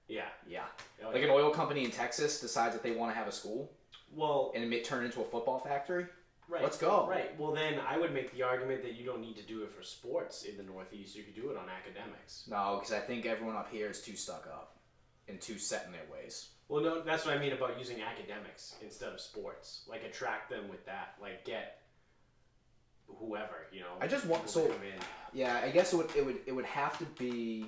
yeah. Yeah. Oh, like an oil company in Texas decides that they want to have a school. Well, and it turn into a football factory. Right. Let's go. Right. Well, then I would make the argument that you don't need to do it for sports in the Northeast. You could do it on academics. No, because I think everyone up here is too stuck up and too set in their ways. Well, no, that's what I mean about using academics instead of sports. Like, attract them with that. Like, get whoever, I just want to come in. Yeah, I guess it would have to be.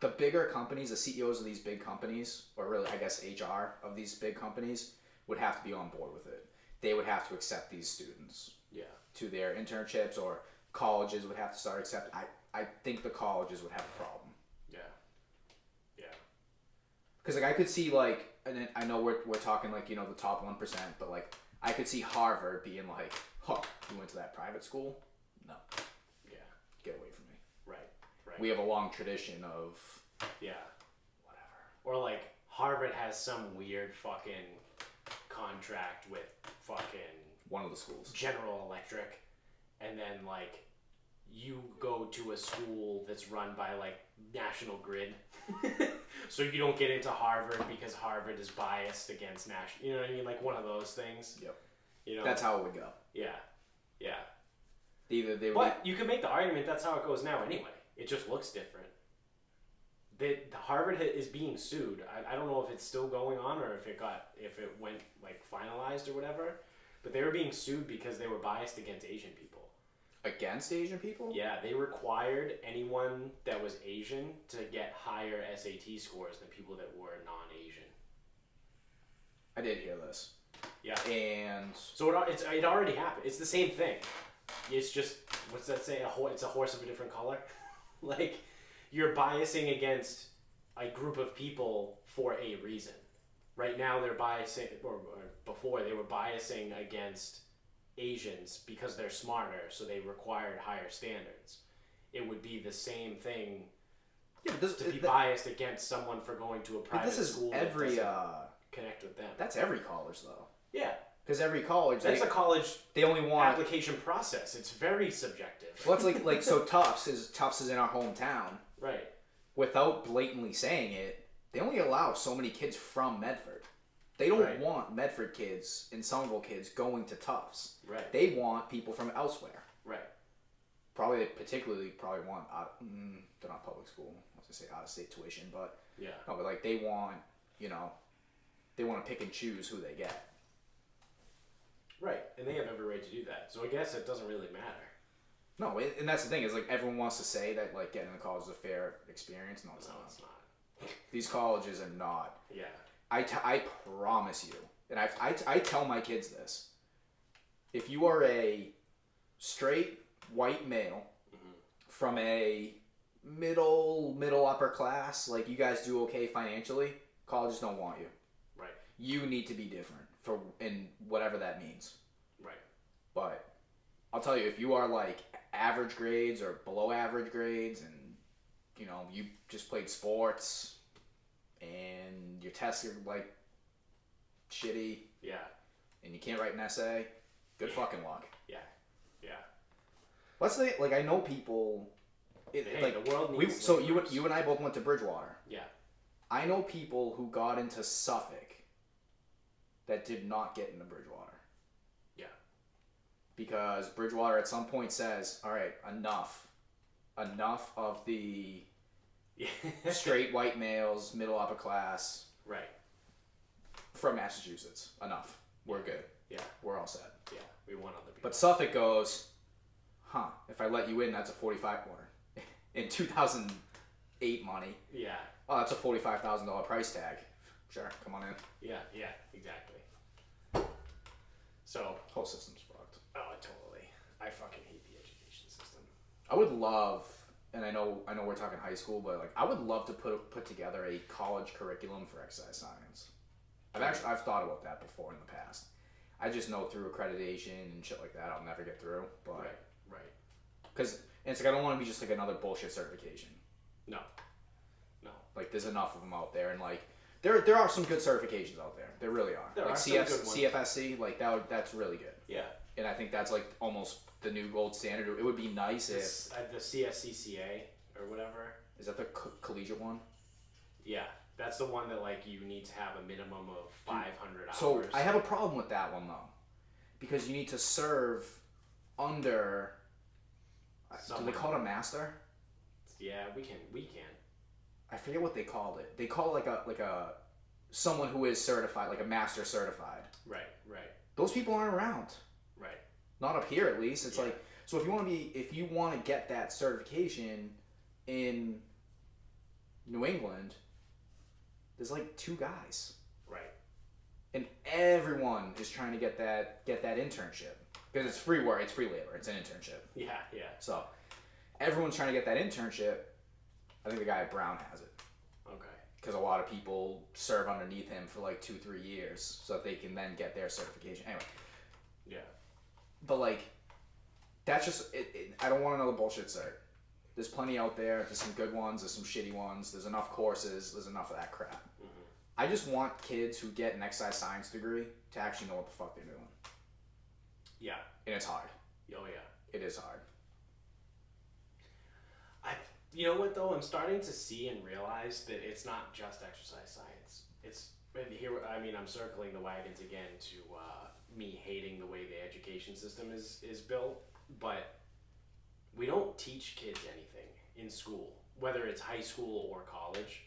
The bigger companies, the CEOs of these big companies, or really, I guess, HR of these big companies, would have to be on board with it. They would have to accept these students to their internships, or colleges would have to start accepting. I think the colleges would have a problem. Yeah. Yeah. Because, I could see, and I know we're talking, the top 1%, but, I could see Harvard being like, huh, you went to that private school? No. Yeah. Get away from me. Right. We have a long tradition of... Yeah. Whatever. Or Harvard has some weird fucking contract with fucking... one of the schools. General Electric. And then you go to a school that's run by National Grid. So you don't get into Harvard because Harvard is biased against national... You know what I mean? One of those things. Yep. That's how it would go. Yeah. Yeah. But you could make the argument that's how it goes now anyway. It just looks different. Harvard is being sued. I don't know if it's still going on or if it went finalized or whatever. But they were being sued because they were biased against Asian people. Against Asian people? Yeah, they required anyone that was Asian to get higher SAT scores than people that were non-Asian. I did hear this. Yeah. And so it already happened. It's the same thing. It's just, what's that say? It's a horse of a different color. You're biasing against a group of people for a reason. Right now they're biasing, or before they were biasing against Asians because they're smarter, so they required higher standards. It would be the same thing Yeah, but to be biased against someone for going to a private school. Every connect with them. That's every college though. Yeah. Because every college, that's a college. They only want application process. It's very subjective. Well, it's like so Tufts is in our hometown. Right. Without blatantly saying it, they only allow so many kids from Medford. They don't want Medford kids and Somerville kids going to Tufts. Right. They want people from elsewhere. Right. Probably want they're not public school. I was gonna say out of state tuition, but yeah. No, but like they want they want to pick and choose who they get. Right, and they have every right to do that. So I guess it doesn't really matter. No, and that's the thing is like everyone wants to say that like getting into college is a fair experience. No, it's not. It's not. These colleges are not. Yeah. I promise you, and I tell my kids this. If you are a straight white male from a middle upper class, like you guys do okay financially, colleges don't want you. Right. You need to be different in whatever that means. Right. But I'll tell you, if you are like average grades or below average grades and you just played sports and your tests are like shitty, yeah, and you can't write an essay, good fucking luck. Yeah. Yeah. Let's say like I know people the world needs you and I both went to Bridgewater. Yeah. I know people who got into Suffolk that did not get into Bridgewater. Yeah. Because Bridgewater at some point says, all right, enough of the straight white males, middle upper class. Right. From Massachusetts. Enough. We're good. Yeah. We're all set. Yeah. We want other people. But Suffolk goes, if I let you in, that's a 45 corner. In 2008 money. Yeah. Oh, that's a $45,000 price tag. Sure, come on in. Yeah, exactly. So whole system's fucked. Oh, totally. I fucking hate the education system. I would love, and I know we're talking high school, but like I would love to put together a college curriculum for exercise science. I've thought about that before in the past. I just know through accreditation and shit like that, I'll never get through. But right. Because it's like I don't want to be just like another bullshit certification. No. Like there's enough of them out there, and like there are some good certifications out there. There really are. There like are some good ones. CFSC, like that's really good. Yeah. And I think that's like almost the new gold standard. It would be nice if the CSCCA or whatever. Is that the collegiate one? Yeah, that's the one that like you need to have a minimum of 500 hours. So I have a problem with that one though, because you need to serve under. Do they call it a master? Yeah, we can. I forget what they called it. They call it like a someone who is certified, like a master certified. Right. Those people aren't around. Right. Not up here, at least. It's like, so if you want to get that certification in New England, there's like 2 guys. Right. And everyone is trying to get that internship because it's free work, it's free labor, it's an internship. Yeah. So everyone's trying to get that internship. I think the guy at Brown has it. Okay. Because a lot of people serve underneath him for like 2-3 years so that they can then get their certification. Anyway. Yeah. But like, that's just, I don't want another bullshit cert. There's plenty out there. There's some good ones. There's some shitty ones. There's enough courses. There's enough of that crap. Mm-hmm. I just want kids who get an exercise science degree to actually know what the fuck they're doing. Yeah. And it's hard. Oh, yeah. It is hard. You know what though? I'm starting to see and realize that it's not just exercise science. I'm circling the wagons again to me hating the way the education system is built, but we don't teach kids anything in school, whether it's high school or college.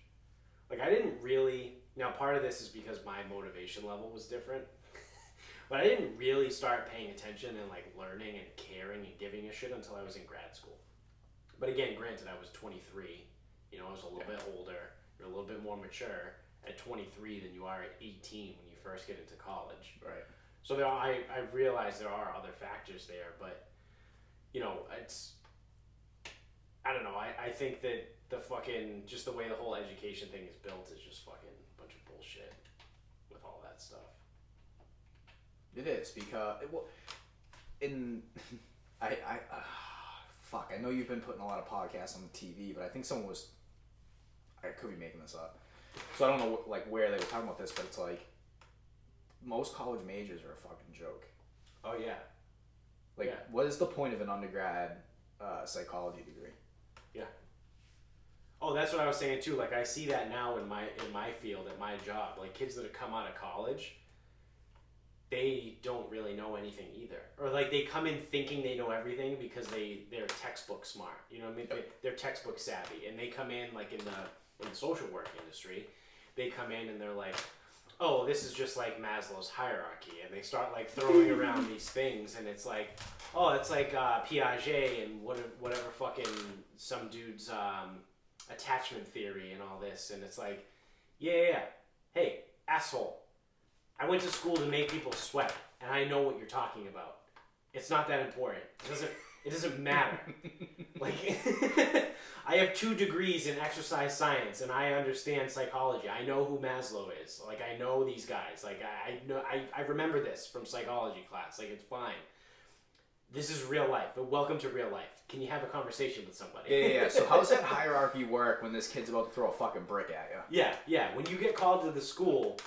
Like I didn't really. Now part of this is because my motivation level was different, but I didn't really start paying attention and like learning and caring and giving a shit until I was in grad school. But again, granted, I was 23. I was a little bit older. You're a little bit more mature at 23 than you are at 18 when you first get into college. Right. So I realize there are other factors there, but it's. I don't know. I think that the fucking just the way the whole education thing is built is just fucking a bunch of bullshit with all that stuff. It is because fuck, I know you've been putting a lot of podcasts on the TV, but I think someone was I could be making this up. So I don't know like where they were talking about this, but it's like most college majors are a fucking joke. Oh yeah. Like, what is the point of an undergrad psychology degree? Yeah. Oh, that's what I was saying too. Like, I see that now in my field at my job. Like, kids that have come out of college, they don't really know anything either, or like they come in thinking they know everything because they're textbook smart. You know what I mean? They're textbook savvy, and they come in like in the social work industry. They come in and they're like, oh, this is just like Maslow's hierarchy, and they start like throwing around these things, and it's like, oh, it's like Piaget and whatever fucking some dude's attachment theory and all this, and it's like, yeah, hey, asshole, I went to school to make people sweat, and I know what you're talking about. It's not that important. It doesn't matter. Like, I have 2 degrees in exercise science, and I understand psychology. I know who Maslow is. Like, I know these guys. Like, I know. I remember this from psychology class. Like, it's fine. This is real life. But welcome to real life. Can you have a conversation with somebody? Yeah. So how does that hierarchy work when this kid's about to throw a fucking brick at you? Yeah. When you get called to the school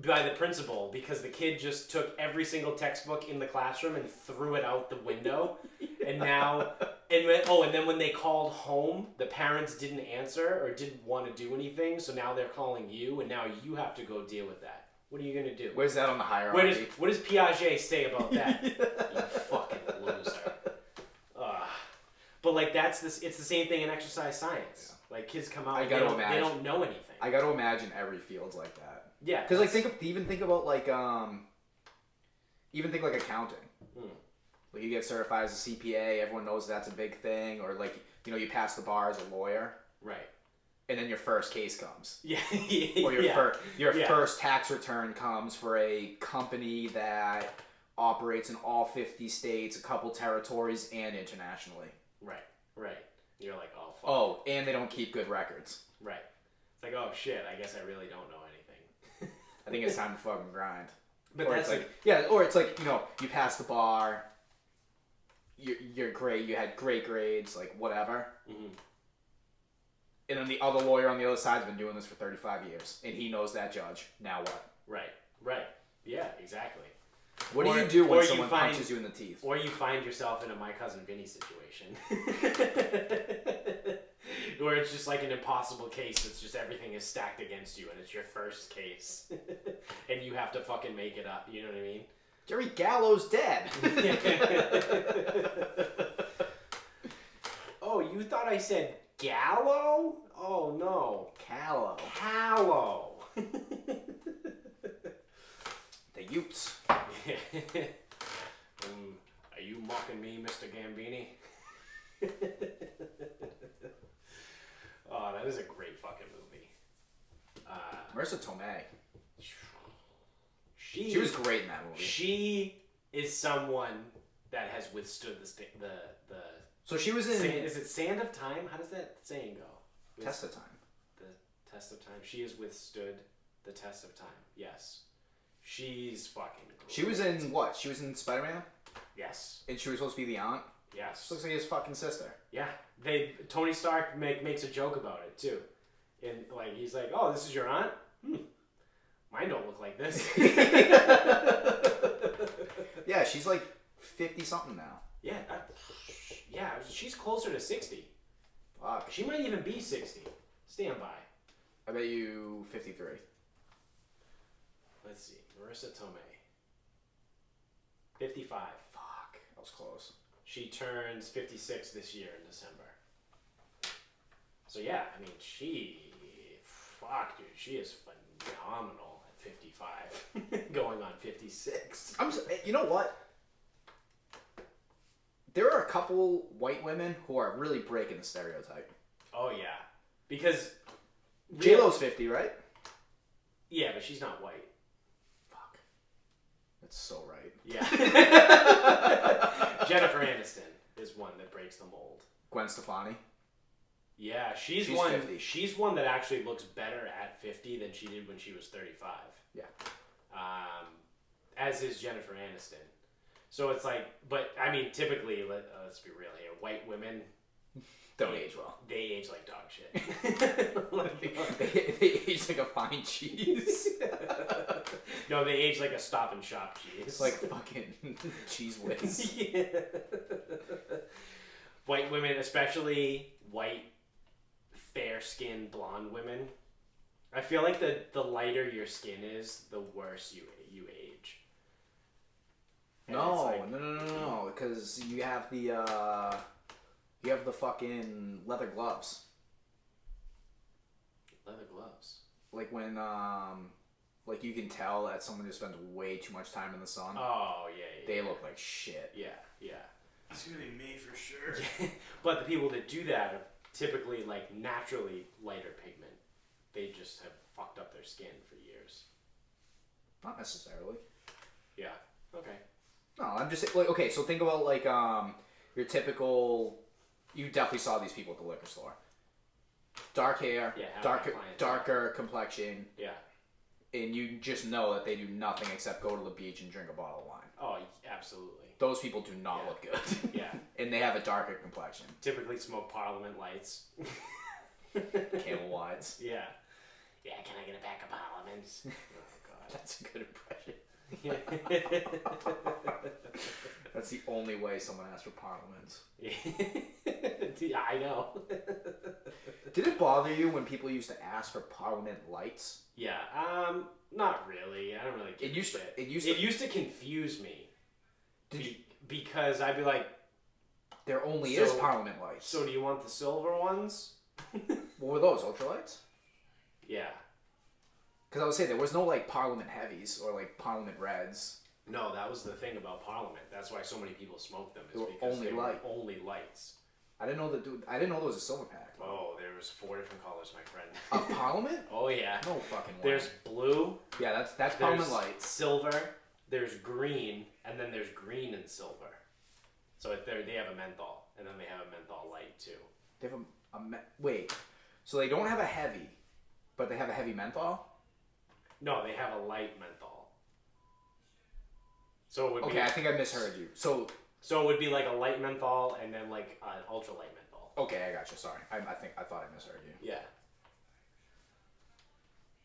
by the principal because the kid just took every single textbook in the classroom and threw it out the window, and now, and then when they called home, the parents didn't answer or didn't want to do anything, so now they're calling you, and now you have to go deal with that. What are you gonna do? Where's that on the hierarchy? What does Piaget say about that? You fucking loser. But like it's the same thing in exercise science. Yeah. Like, kids come out, they don't know anything. I got to imagine every field's like that. Yeah, because like think about like accounting. Like, you get certified as a CPA, everyone knows that's a big thing, or like, you know, you pass the bar as a lawyer, right? And then your first case comes, or your first tax return comes for a company that operates in all 50 states, a couple territories, and internationally. Right. You're like, oh, fuck. Oh, and they don't keep good records. Right. It's like, oh shit, I guess I really don't know anything. I think it's time to fucking grind. But or that's or it's like, you know, you pass the bar, you're great, you had great grades, like whatever. Mm-hmm. And then the other lawyer on the other side's been doing this for 35 years, and he knows that judge. Now what? Right. Yeah, exactly. What do you do when someone punches you in the teeth? Or you find yourself in a My Cousin Vinny situation. Where it's just like an impossible case. It's just everything is stacked against you, and it's your first case. And you have to fucking make it up. You know what I mean? Jerry Gallo's dead. Oh, you thought I said Gallo? Oh, no. Callow. The Utes. Are you mocking me, Mr. Gambini? Oh, that is a great fucking movie. Marisa Tomei. She was great in that movie. She is someone that has withstood the. So she was in. Is it Sand of Time? How does that saying go? Test of Time. The Test of Time. She has withstood the test of time. Yes. She's fucking great. She was in what? She was in Spider-Man? Yes. And she was supposed to be the aunt? Yes. She looks like his fucking sister. Yeah. Tony Stark makes a joke about it too. And like, he's like, oh, this is your aunt? Mine don't look like this. Yeah, she's like 50 something now. Yeah. She's closer to 60. Fuck. She might even be 60. Stand by. I bet you 53. Let's see. Marisa Tomei. 55. Fuck. That was close. She turns 56 this year in December. So yeah, I mean, fuck, dude, she is phenomenal at 55. Going on 56. You know what? There are a couple white women who are really breaking the stereotype. Oh yeah. Because J-Lo's 50, right? Yeah, but she's not white. Fuck. That's so right. Yeah. Jennifer Aniston is one that breaks the mold. Gwen Stefani? Yeah, she's 50. She's one that actually looks better at 50 than she did when she was 35. Yeah. As is Jennifer Aniston. So it's like, but I mean, typically, let's be real here, white women Don't age well. They age like dog shit. They age like a fine cheese. No, they age like a Stop and Shop cheese. It's like fucking cheese whiz. Yeah. White women, especially white, fair-skinned blonde women. I feel like the lighter your skin is, the worse you age. And it's No, like- no, because you have the fucking leather gloves. Leather gloves. Like when like you can tell that someone just spends way too much time in the sun. Oh yeah. They look like shit. Yeah. It's gonna be me for sure. But the people that do that are typically like naturally lighter pigment. They just have fucked up their skin for years. Not necessarily. Yeah. Okay. No, I'm just like, okay, so think about like your typical. You definitely saw these people at the liquor store. Dark hair, Yeah, how my clients darker complexion, Yeah. and you just know that they do nothing except go to the beach and drink a bottle of wine. Oh, absolutely. Those people do not Yeah. look good. Yeah. And they have a darker complexion. Typically smoke Parliament lights. Camel wides. Yeah. Yeah, can I get a pack of Parliaments? Oh, That's a good impression. God. That's the only way someone asks for parliaments. Yeah, I know. Did it bother you when people used to ask for parliament lights? Yeah, not really. I don't really give It a used to. shit. It used to. to confuse me. Did you, Because I'd be like, there only So- is parliament lights. so do you want the silver ones? What were those, ultralights? Yeah. Because I would say there was no like parliament heavies or like parliament reds. No, that was the thing about Parliament. That's why so many people smoked them. Is They were because only they light. were only lights. I didn't know that. Dude, I didn't know there was a silver pack. Oh, there was 4 different colors, my friend. Of parliament? Oh yeah. No fucking way. There's blue. yeah, that's There's parliament lights. silver. There's green, and then there's green and silver. So they have a menthol, and then they have a menthol light too. They have wait. So they don't have a heavy, but they have a heavy menthol. No, they have a light menthol. So it would Okay, be I think I misheard you. So so it would be like a light menthol and then like an ultralight menthol. okay, I got you. Sorry, I thought I misheard you. Yeah.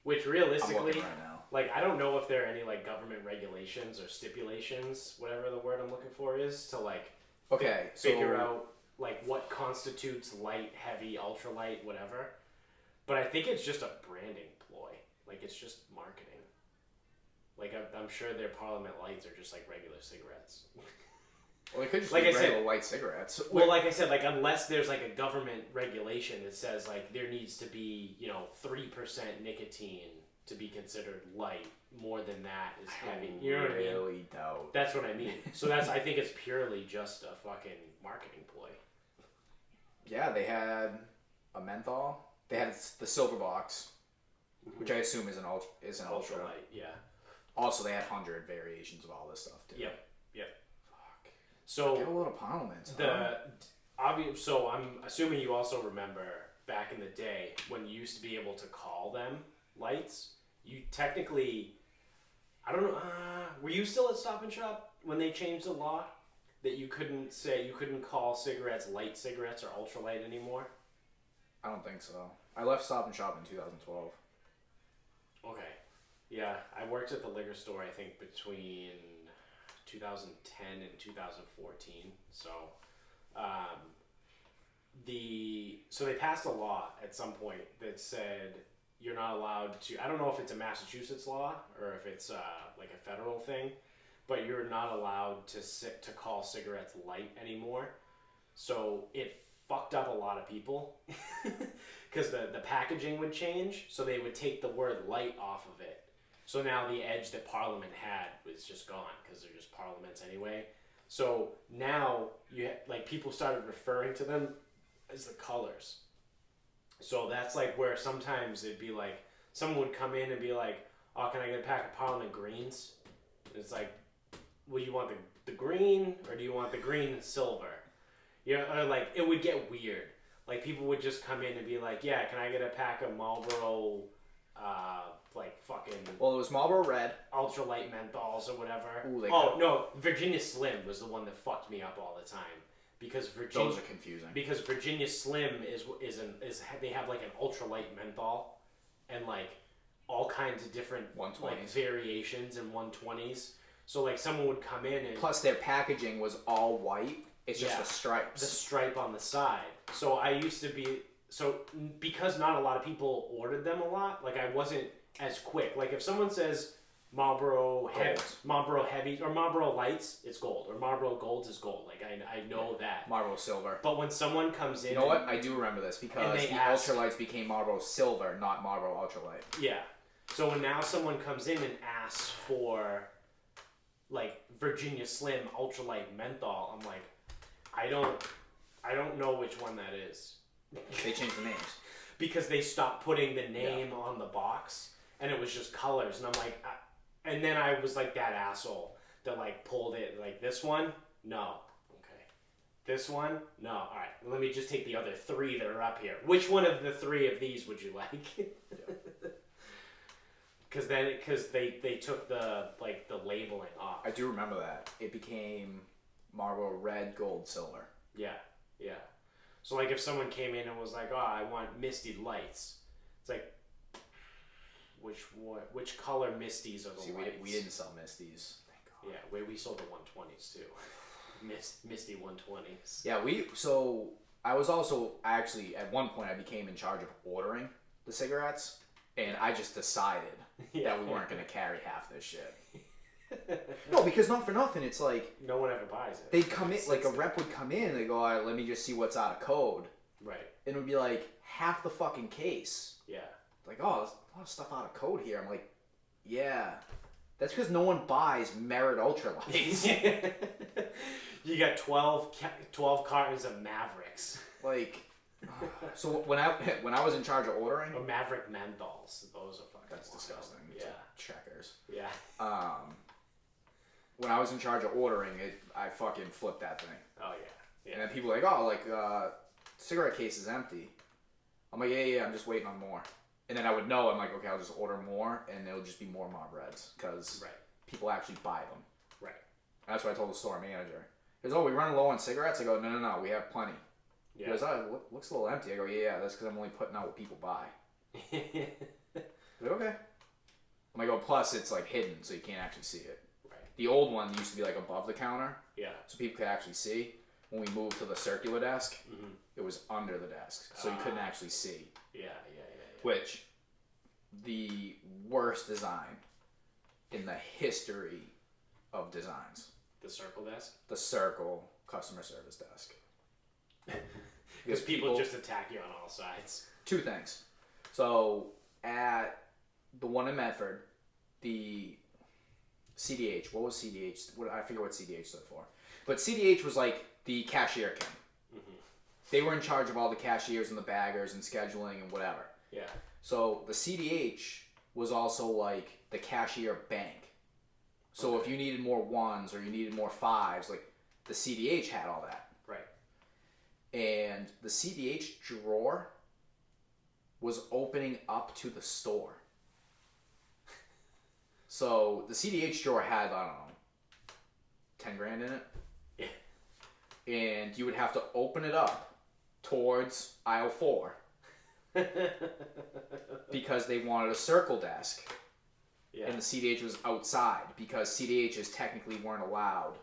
Which I'm realistically, looking right now. like I don't know if there are any like government regulations or stipulations, whatever the word I'm looking for is, to like Okay, so figure out like what constitutes light, heavy, ultralight, whatever. But I think it's just a branding ploy. Like it's just marketing. Like I'm sure their Parliament lights are just like regular cigarettes. well, they could just like be I said- regular white cigarettes. Well, like I said, like unless there's like a government regulation that says like there needs to be 3% nicotine to be considered light. More than that is heavy. You know what I mean? really doubt. That's what I mean. So I think it's purely just a fucking marketing ploy. Yeah, they had a menthol. They had the silver box, which I assume is an ultra. Ultralight, yeah. Also, they had 100 variations of all this stuff too. Yep. Fuck. So Get a load of parliaments. So I'm assuming you also remember back in the day when you used to be able to call them lights. You technically, I don't know. Were you still at Stop and Shop when they changed the law that you couldn't call cigarettes light cigarettes or ultralight anymore? I don't think so. I left Stop and Shop in 2012. Okay. Yeah, I worked at the liquor store, I think, between 2010 and 2014. So, so they passed a law at some point that said you're not allowed to. I don't know if it's a Massachusetts law or if it's like a federal thing, but you're not allowed to call cigarettes light anymore. So it fucked up a lot of people because the packaging would change, so they would take the word light off of it. So now the edge that Parliament had was just gone because they're just parliaments anyway. So now people started referring to them as the colors. So that's like where sometimes it'd be like someone would come in and be like, "Oh, can I get a pack of Parliament greens?" And it's like, "Well, you want the green or do you want the green and silver?" Or like it would get weird. Like people would just come in and be like, "Yeah, can I get a pack of Marlboro, like fucking Well, it was Marlboro Red. ultralight menthols or whatever?" Ooh, No, Virginia Slim was the one that fucked me up all the time. because Virginia Those are confusing. because Virginia Slim is they have like an ultralight menthol and like all kinds of different 120s. like variations and 120s. So like someone would come in and Plus their packaging was all white. It's just Yeah. the stripes. the stripe on the side. So I used to be because not a lot of people ordered them a lot. Like I wasn't as quick. Like if someone says Marlboro Heavies or Marlboro Lights, it's gold, or Marlboro Golds is gold. Like I know that. Marlboro Silver. But when someone comes in, You know what? I do remember this because they the ask- ultralights became Marlboro Silver, not Marlboro Ultralight. Yeah. So when now someone comes in and asks for like Virginia Slim ultralight menthol, I'm like, I don't know which one that is. They changed the names. Because they stopped putting the name on the box and it was just colors, and I'm like, and then I was like that asshole that like pulled it like, this one, no, okay, this one, no, all right, let me just take the other 3 that are up here. Which one of the 3 of these would you like? Because they took the labeling off. I do remember that. It became Marlboro Red, Gold, Silver. Yeah. So like if someone came in and was like, oh, I want Misty Lights, it's like, which color Misties are the See, lights? we didn't sell Misties. Thank God. Yeah, we sold the 120s too. Misty 120s. Yeah, so I was also actually at one point I became in charge of ordering the cigarettes, and I just decided that we weren't going to carry half this shit. No, because not for nothing, it's like No one ever buys it. they'd come in, like a rep would come in and they go, all right, let me just see what's out of code. Right. And it would be like half the fucking case. Yeah. Like, oh, there's a lot of stuff out of code here. I'm like, yeah. That's because no one buys Merit Ultralights. You got 12 cartons of Mavericks. Like, so when I was in charge of ordering, Or Maverick menthols. Those are fucking that's wild. disgusting. It's Yeah. like checkers. Yeah. When I was in charge of ordering it, I fucking flipped that thing. Oh yeah. And then people were like, oh, like, cigarette case is empty. I'm like, yeah, I'm just waiting on more. And then I would know, I'm like, okay, I'll just order more, and it'll just be more Mob Reds, because people actually buy them. Right. And that's what I told the store manager. He goes, oh, we running low on cigarettes? I go, no, we have plenty. Yeah. He goes, oh, it looks a little empty. I go, yeah, that's because I'm only putting out what people buy. He's like, okay. I'm like, oh, plus it's like hidden, so you can't actually see it. Right. The old one used to be like above the counter, Yeah. so people could actually see. When we moved to the circular desk, Mm-hmm. it was under the desk, so you couldn't actually see. Yeah. Which, the worst design in the history of designs. The circle desk. The circle customer service desk. Because people just attack you on all sides. 2 things. So, at the one in Medford, the CDH, what was CDH? I forget what CDH stood for. But CDH was like the cashier king. Mm-hmm. They were in charge of all the cashiers and the baggers and scheduling and whatever. Yeah. So the CDH was also like the cashier bank. So if you needed more 1s or you needed more 5s, like the CDH had all that. Right. And the CDH drawer was opening up to the store. So the CDH drawer had, I don't know, 10 grand in it. Yeah. And you would have to open it up towards aisle 4 because they wanted a circle desk. Yeah. And the CDH was outside because CDHs technically weren't allowed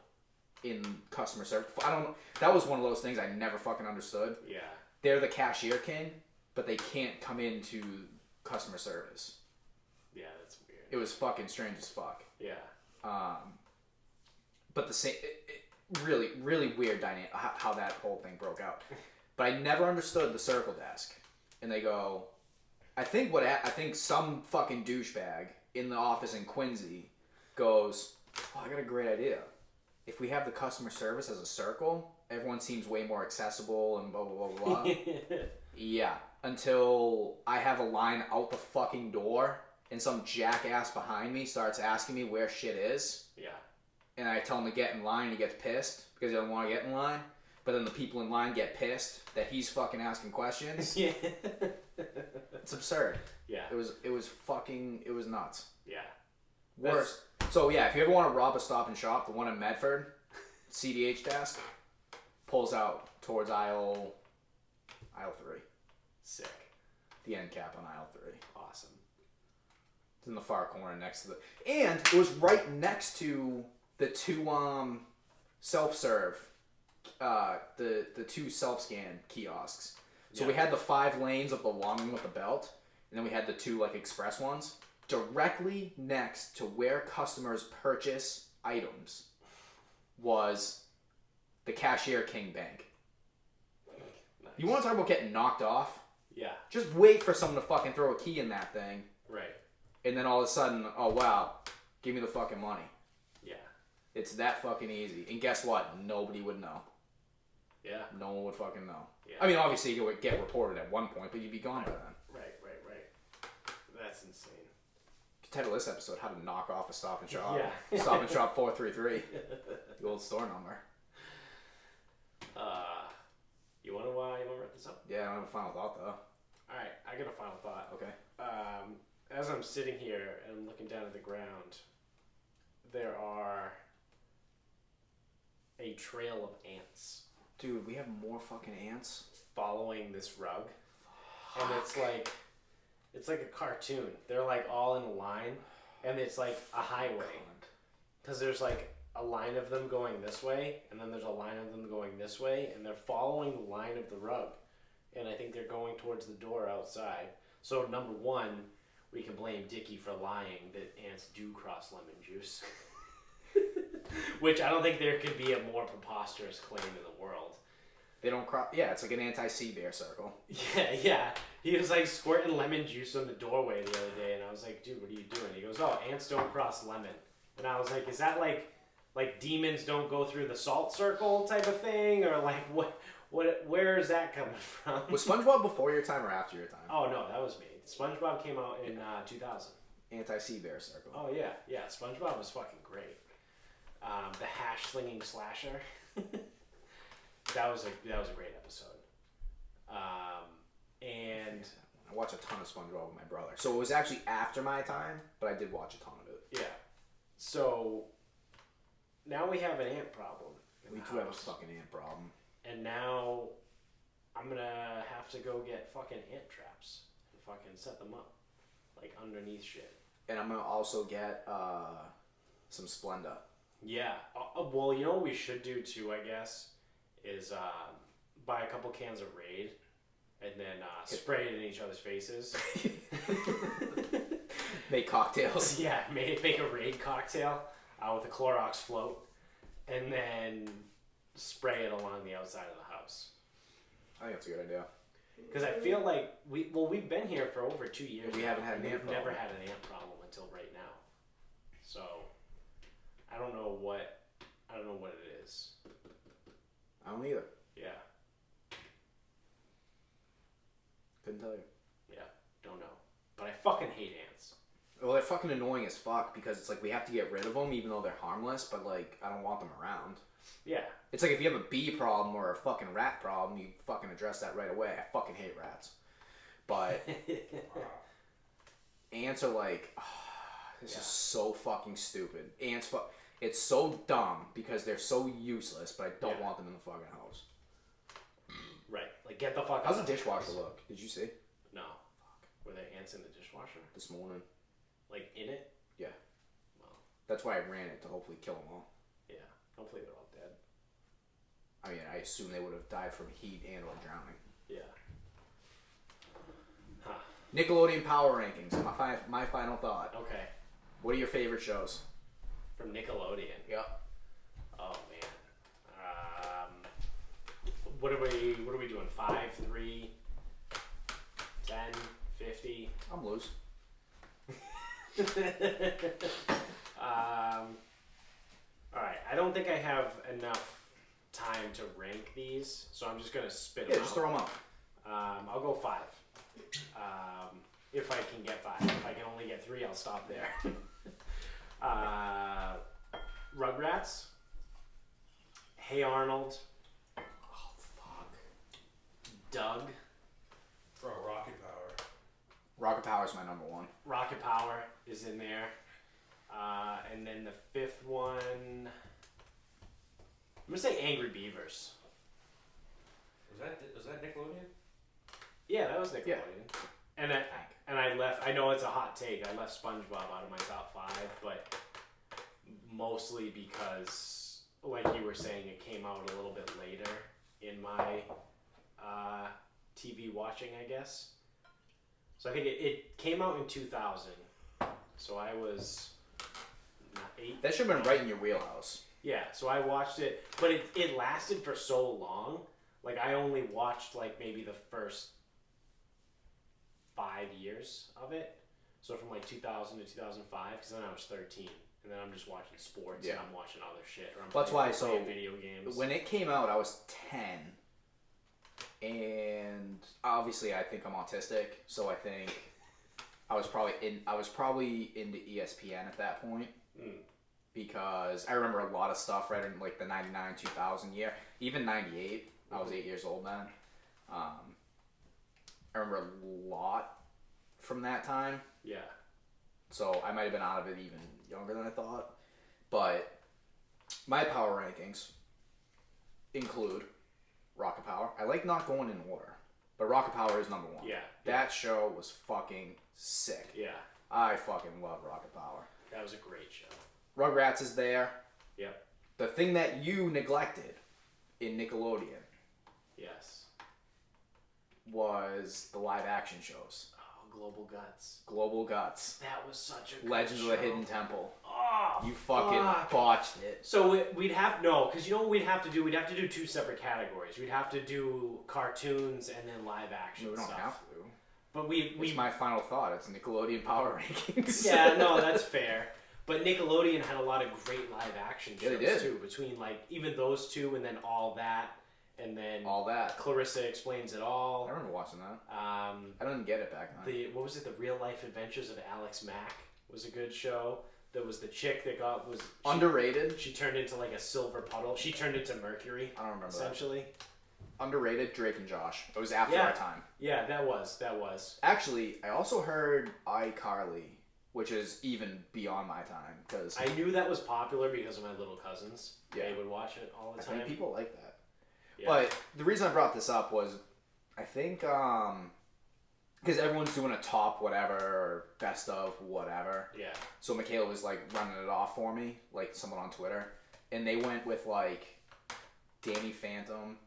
in customer service. I don't know. That was one of those things I never fucking understood. Yeah. They're the cashier king, but they can't come into customer service. Yeah, that's weird. It was fucking strange as fuck. Yeah. But the same, really, really weird dynamic how that whole thing broke out. But I never understood the circle desk. And they go, I think some fucking douchebag in the office in Quincy goes, oh, I got a great idea. If we have the customer service as a circle, everyone seems way more accessible and blah, blah, blah, blah. Yeah. Until I have a line out the fucking door and some jackass behind me starts asking me where shit is. Yeah. And I tell him to get in line and he gets pissed because he doesn't want to get in line. But then the people in line get pissed that he's fucking asking questions. Yeah. It's absurd. Yeah. It was nuts. Yeah. Worse. So yeah, if you ever want to rob a Stop and Shop, the one in Medford, CDH desk, pulls out towards aisle 3. Sick. The end cap on aisle 3. Awesome. It's in the far corner next to and it was right next to the two self-serve, the two self-scan kiosks. So we had the 5 lanes of the long one with the belt, and then we had the 2 like express ones directly next to where customers purchase items. Was the Cashier King Bank. Nice. You want to talk about getting knocked off? Yeah. Just wait for someone to fucking throw a key in that thing. Right. And then all of a sudden, oh wow, give me the fucking money. Yeah. It's that fucking easy. And guess what? Nobody would know. Yeah. No one would fucking know. Yeah. I mean, obviously you would get reported at one point, but you'd be gone by then. Right. That's insane. Title of this episode: How to knock off a Stop and Shop. Yeah. Stop and Shop 433. The old store number. You want to wrap this up? Yeah, I don't have a final thought though. All right, I got a final thought. Okay. As I'm sitting here and I'm looking down at the ground, there are a trail of ants Dude, we have more fucking ants. following this rug, and it's like a cartoon. They're like all in a line, and it's like a highway, because there's like a line of them going this way, and then there's a line of them going this way, and they're following the line of the rug, and I think they're going towards the door outside. So number one, we can blame Dickie for lying that ants do cross lemon juice. Which I don't think there could be a more preposterous claim in the world. They don't cross. Yeah, it's like an anti-sea bear circle. Yeah. He was like squirting lemon juice on the doorway the other day, and I was like, dude, what are you doing? He goes, oh, ants don't cross lemon. And I was like, is that like demons don't go through the salt circle type of thing? Or like, where is that coming from? Was SpongeBob before your time or after your time? Oh, no, that was me. SpongeBob came out in 2000. Anti-sea bear circle. Oh, yeah. SpongeBob was fucking great. The hash slinging slasher. that was a great episode. And I watched a ton of SpongeBob with my brother. So it was actually after my time, but I did watch a ton of it. yeah, so now we have an ant problem. We do have a fucking ant problem. And now I'm gonna have to go get fucking ant traps and fucking set them up, like underneath shit. And I'm gonna also get some Splenda. Yeah. Well, you know what we should do too, I guess, is buy a couple cans of Raid and then spray it in each other's faces. Make cocktails. Yeah, make a Raid cocktail with a Clorox float, and then spray it along the outside of the house. I think that's a good idea. Because I feel like we've been here for over 2 years. We haven't had an ant We've problem. never had an ant problem until right now. So I don't know what it is. I don't either. Yeah. Couldn't tell you. Yeah. Don't know. But I fucking hate ants. Well, they're fucking annoying as fuck because it's like we have to get rid of them even though they're harmless, but like I don't want them around. Yeah. It's like if you have a bee problem or a fucking rat problem, you fucking address that right away. I fucking hate rats. But ants are like, this is so fucking stupid. Ants, it's so dumb because they're so useless, but I don't want them in the fucking house. Right. Like get the fuck How's out the of dishwasher house. look? Did you see? No. Were there ants in the dishwasher? This morning. Like in it? Yeah. Well. That's why I ran it to hopefully kill them all. Yeah. Hopefully they're all dead. I mean, I assume they would have died from heat and or drowning. Yeah. Huh. Nickelodeon Power Rankings. My final thought. Okay. What are your favorite shows? From Nickelodeon. Yep. Oh man. What are we doing? 5, 3, 10, 50? I'm loose. Alright, I don't think I have enough time to rank these, so I'm just gonna spit them Yeah, out. just throw them out. I'll go 5. If I can get 5. If I can only get 3, I'll stop there. Rugrats. Hey Arnold. Oh, fuck. Doug. Bro, Rocket Power. Rocket Power's my number 1. Rocket Power is in there. And then the 5th one, I'm gonna say Angry Beavers. Was that Nickelodeon? Yeah, that was Nickelodeon. Yeah. And I left. I know it's a hot take. I left SpongeBob out of my top 5, but mostly because, like you were saying, it came out a little bit later in my TV watching, I guess. So I think it came out in 2000. So I was 8. That should have been right in your wheelhouse. Yeah, so I watched it, but it lasted for so long. Like, I only watched, like, maybe the first 5 years of it. So from, like, 2000 to 2005, because then I was 13. And then I'm just watching sports, and I'm watching other shit. Or I'm playing video games. When it came out, I was 10. And obviously I think I'm autistic, so I think I was probably into ESPN at that point. Because I remember a lot of stuff right in like the 99, 2000 year. Even 98. I was 8 years old then. I remember a lot from that time. Yeah. So I might have been out of it even younger than I thought. But my power rankings include Rocket Power. I like not going in order, but Rocket Power is number 1. Yeah. That show was fucking sick. Yeah. I fucking love Rocket Power. That was a great show. Rugrats is there. Yep. The thing that you neglected in Nickelodeon Yes. was the live action shows. Oh, Global Guts. Global Guts. That was such a good Legends show. of the Hidden Temple. Oh, You fucking fuck. botched it. So we'd have because you know what we'd have to do? We'd have to do 2 separate categories. We'd have to do cartoons and then live action We don't stuff. have to. But we It's my final thought. It's Nickelodeon Power Rankings. yeah, no, that's fair. But Nickelodeon had a lot of great live action Yeah, shows they did. too. Between like even those two and then All That and then All that. Clarissa Explains It I All. remember watching that. I Um, didn't get it back then. what was it? The Real Life Adventures of Alex Mack was a good show. There was the chick that Underrated. She turned into like a silver puddle. She turned into Mercury. I don't remember essentially. that. Underrated. Drake and Josh. It was after Yeah. our time. Yeah, that was. Actually, I also heard iCarly, which is even beyond my time because I knew that was popular because of my little cousins. Yeah. They would watch it all the I time. think people like that. Yeah. But the reason I brought this up was, I think, because everyone's doing a top whatever or best of whatever. Yeah. So Michaela was like running it off for me, like someone on Twitter, and they went with like Danny Phantom.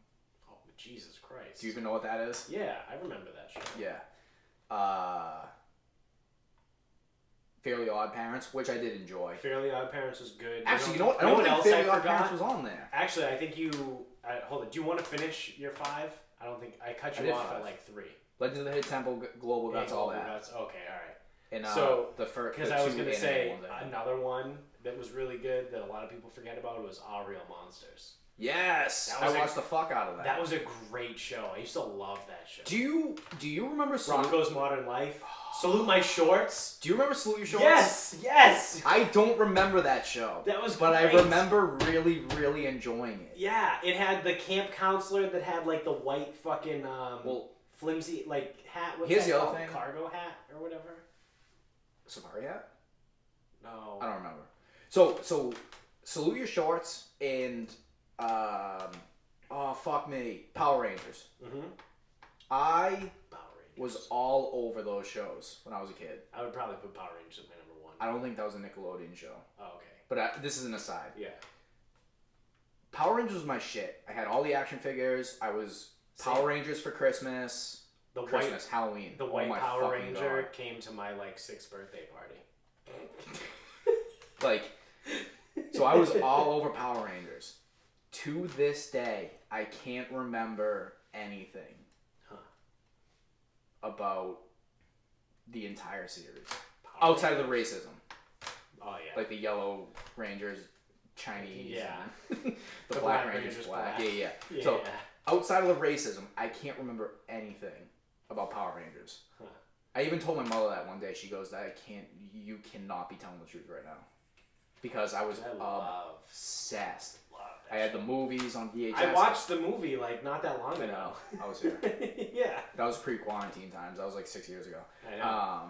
Oh, Jesus Christ. Do you even know what that is? Yeah, I remember that show. Yeah. Fairly Odd Parents, which I did enjoy. Fairly Odd Parents was good. Actually, you know what? I don't think Fairly Odd Parents was on there. Actually, I think you. Hold on. Do you want to finish your 5? I don't think I cut I you did off 5. at like 3. Legends of the Hidden Temple, Global Guts, all that. That's okay. All right. And so the first, because I was gonna say another one that was really good that a lot of people forget about was All Real Monsters. Yes, I watched the fuck out of that. That was a great show. I used to love that show. Do you remember Rocco's Modern Life? Salute My Shorts. Do you remember Salute Your Shorts? Yes. I don't remember that show. That was But great. I remember really, really enjoying it. Yeah, it had the camp counselor that had like the white fucking flimsy like hat. What's here's that the other called? thing. Cargo hat or whatever. Safari hat? No. I don't remember. So Salute Your Shorts and oh fuck me, Power Rangers. Mm-hmm. I Power Rangers was all over those shows when I was a kid. I would probably put Power Rangers at my number 1. I don't think that was a Nickelodeon show. Oh, okay. But this is an aside. Yeah. Power Rangers was my shit. I had all the action figures. I was Power Rangers for Christmas. Halloween. The white my Power fucking Ranger God. came to my like 6th birthday party. Like, so I was all over Power Rangers. To this day, I can't remember anything about the entire series. Outside of the racism. Oh, yeah. Like the yellow Rangers, Chinese. Yeah. And the Black Rangers, black. Yeah. Yeah. So, outside of the racism, I can't remember anything about Power Rangers. Huh. I even told my mother that one day. She goes, you cannot be telling the truth right now. Because I was obsessed. I had the movies on VHS. I watched the movie like not that long ago. I was here. Yeah. That was pre-quarantine times. That was like 6 years ago. I know.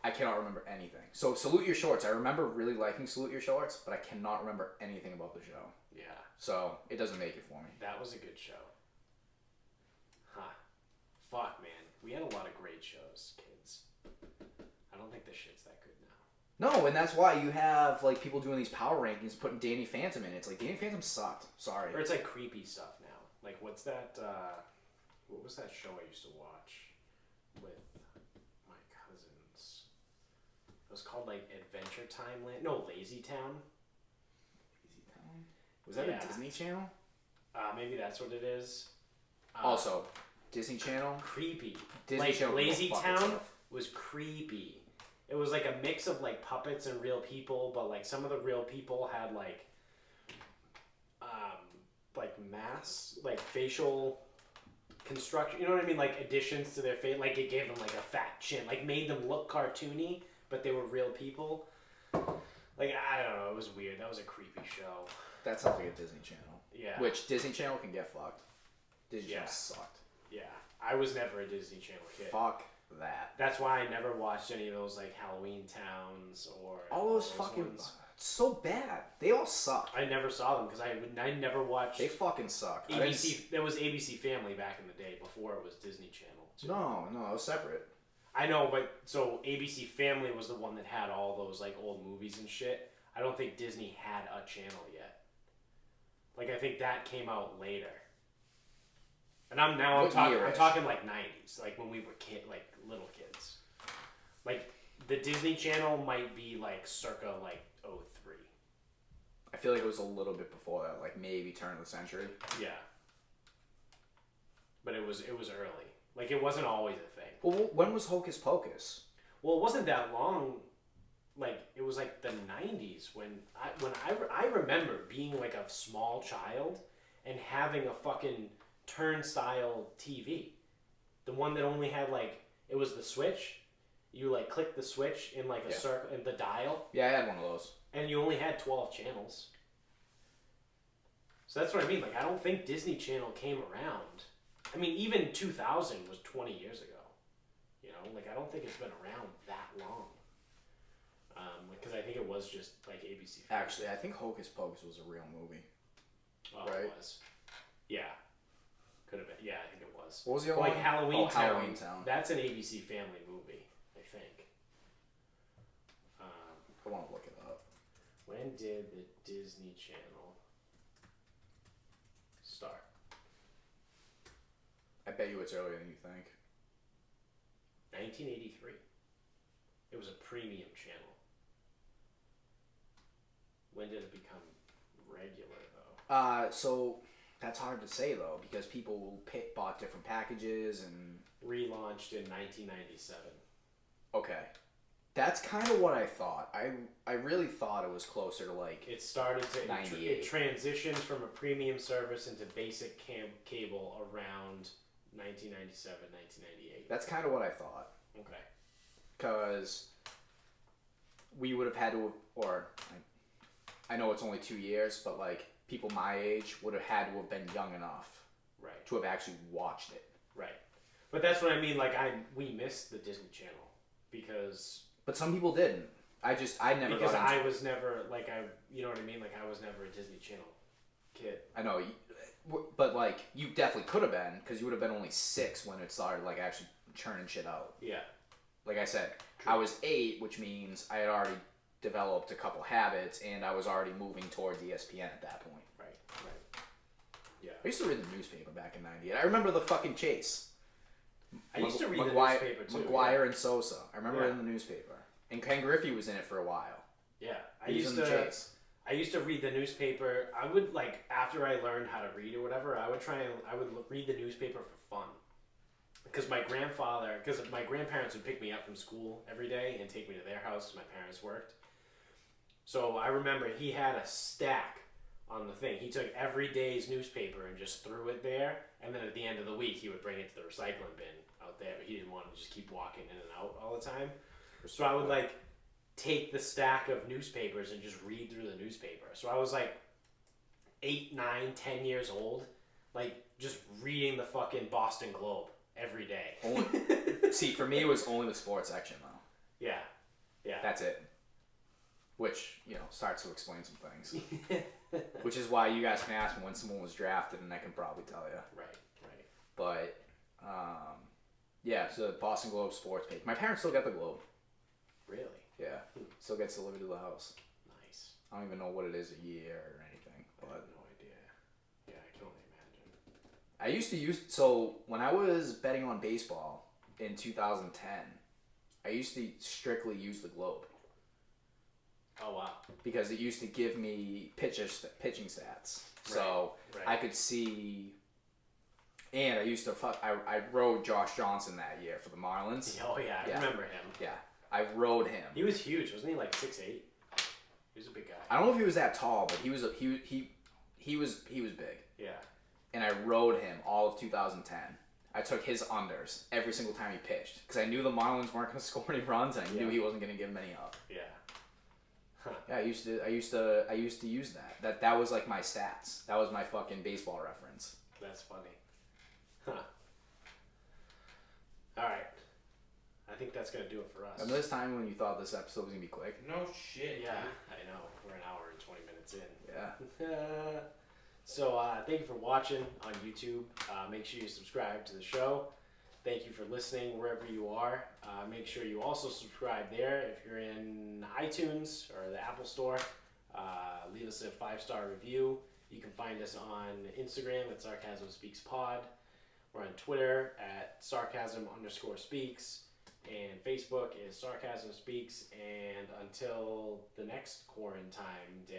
I cannot remember anything. So Salute Your Shorts. I remember really liking Salute Your Shorts, but I cannot remember anything about the show. Yeah. So it doesn't make it for me. That was a good show. fuck, man. We had a lot of great shows, kids. I don't think this shit's that good now. No, and that's why you have like people doing these power rankings, putting Danny Phantom in. It's like Danny Phantom sucked. Sorry. Or it's like creepy stuff now. Like what's that? What was that show I used to watch with my cousins? It was called like Adventure Time Land. No, Lazy Town. Lazy Town? Was that a Disney Channel? Maybe that's what it is. Also, Disney Channel. Creepy. Disney like Channel Lazy Town itself. was creepy. It was like a mix of like puppets and real people, but like some of the real people had like mass, like facial construction. You know what I mean? Like additions to their face. Like it gave them like a fat chin. Like made them look cartoony, but they were real people. Like I don't know. It was weird. That was a creepy show. That sounds like a Disney Channel. Yeah. Which Disney Channel can get fucked. Disney Channel sucked. Yeah. I was never a Disney Channel kid. Fuck that. That's why I never watched any of those like Halloween Towns or all those fucking ones. So bad. They all suck. I never saw them because I never watched. They fucking suck. ABC. There was ABC Family back in the day before it was Disney Channel. Too. No, it was separate. I know, but so ABC Family was the one that had all those like old movies and shit. I don't think Disney had a channel yet. Like I think that came out later. And I'm talking like 90s, like when we were like little kids. Like the Disney Channel might be like circa like 03. I feel like it was a little bit before that, like maybe turn of the century. Yeah. But it was early. Like it wasn't always a thing. Well, when was Hocus Pocus? Well, it wasn't that long. Like it was like the 90s when I remember being like a small child and having a fucking turnstile TV. The one that only had like it was the switch. You like click the switch in like a circle in the dial. Yeah, I had one of those. And you only had 12 channels. So that's what I mean. Like I don't think Disney Channel came around. I mean, even 2000 was 20 years ago. You know, like I don't think it's been around that long. Because I think it was just like ABC. Actually, I think Hocus Pocus was a real movie. Oh, right? It was. Yeah. Could have been. Yeah, I think it was. What was the other like one? Halloween Town. Halloween Town. That's an ABC Family movie, I think. I want to look it up. When did the Disney Channel start? I bet you it's earlier than you think. 1983. It was a premium channel. When did it become regular, though? So that's hard to say though because people bought different packages and relaunched in 1997. Okay, that's kind of what I thought. I really thought it was closer to like it started to 98. It transitioned from a premium service into basic cable around 1997, 1998. That's kind of what I thought. Okay. Because we would have had to, or I know it's only 2 years, but like people my age would have had to have been young enough, right, to have actually watched it. Right. But that's what I mean. Like we missed the Disney Channel because. But some people didn't. I never. Because I was never like you know what I mean. Like I was never a Disney Channel kid. I know, but like you definitely could have been because you would have been only 6 when it started like actually churning shit out. Yeah. Like I said, True. I was 8, which means I had already developed a couple habits, and I was already moving towards ESPN at that point. Right. Yeah. I used to read the newspaper back in '98. I remember the fucking chase. I used to read the McGuire, newspaper too. McGuire and Sosa. I remember it in the newspaper. And Ken Griffey was in it for a while. Yeah. I He was used in the to. chase. I used to read the newspaper. I would like after I learned how to read or whatever. I would read the newspaper for fun. Because my grandparents would pick me up from school every day and take me to their house because my parents worked. So I remember he had a stack on the thing. He took every day's newspaper and just threw it there. And then at the end of the week, he would bring it to the recycling bin out there. But he didn't want to just keep walking in and out all the time. So I would like take the stack of newspapers and just read through the newspaper. So I was like 8, 9, 10 years old, like just reading the fucking Boston Globe every day. See, for me, it was only the sports section though. Yeah. That's it. Which, starts to explain some things. Which is why you guys can ask me when someone was drafted, and I can probably tell you. Right. But, Yeah, so the Boston Globe sports page. My parents still got the Globe. Really? Yeah, still gets delivered to the house. Nice. I don't even know what it is a year or anything, I but have no idea. Yeah, I can only imagine. I used to use so when I was betting on baseball in 2010, I used to strictly use the Globe Oh wow. because it used to give me pitching stats, so Right. I could see. And I used to I rode Josh Johnson that year for the Marlins. Oh yeah, I Yeah. remember him. Yeah, I rode him. He was huge, wasn't he? Like 6'8". He was a big guy. I don't know if he was that tall, but he was big. Yeah. And I rode him all of 2010. I took his unders every single time he pitched because I knew the Marlins weren't going to score any runs, and I knew he wasn't going to give them any up. Yeah. Huh. Yeah, I used to use that. That was like my stats. That was my fucking baseball reference. That's funny. Huh. All right. I think that's gonna do it for us. Remember this time when you thought this episode was gonna be quick? No shit. Yeah, dude. I know. We're an hour and 20 minutes in. Yeah. So thank you for watching on YouTube. Make sure you subscribe to the show. Thank you for listening wherever you are. Make sure you also subscribe there if you're in iTunes or the Apple Store. Leave us a 5-star review. You can find us on Instagram at Sarcasm Speaks Pod. We're on Twitter at Sarcasm_speaks. And Facebook is Sarcasm Speaks. And until the next quarantine day.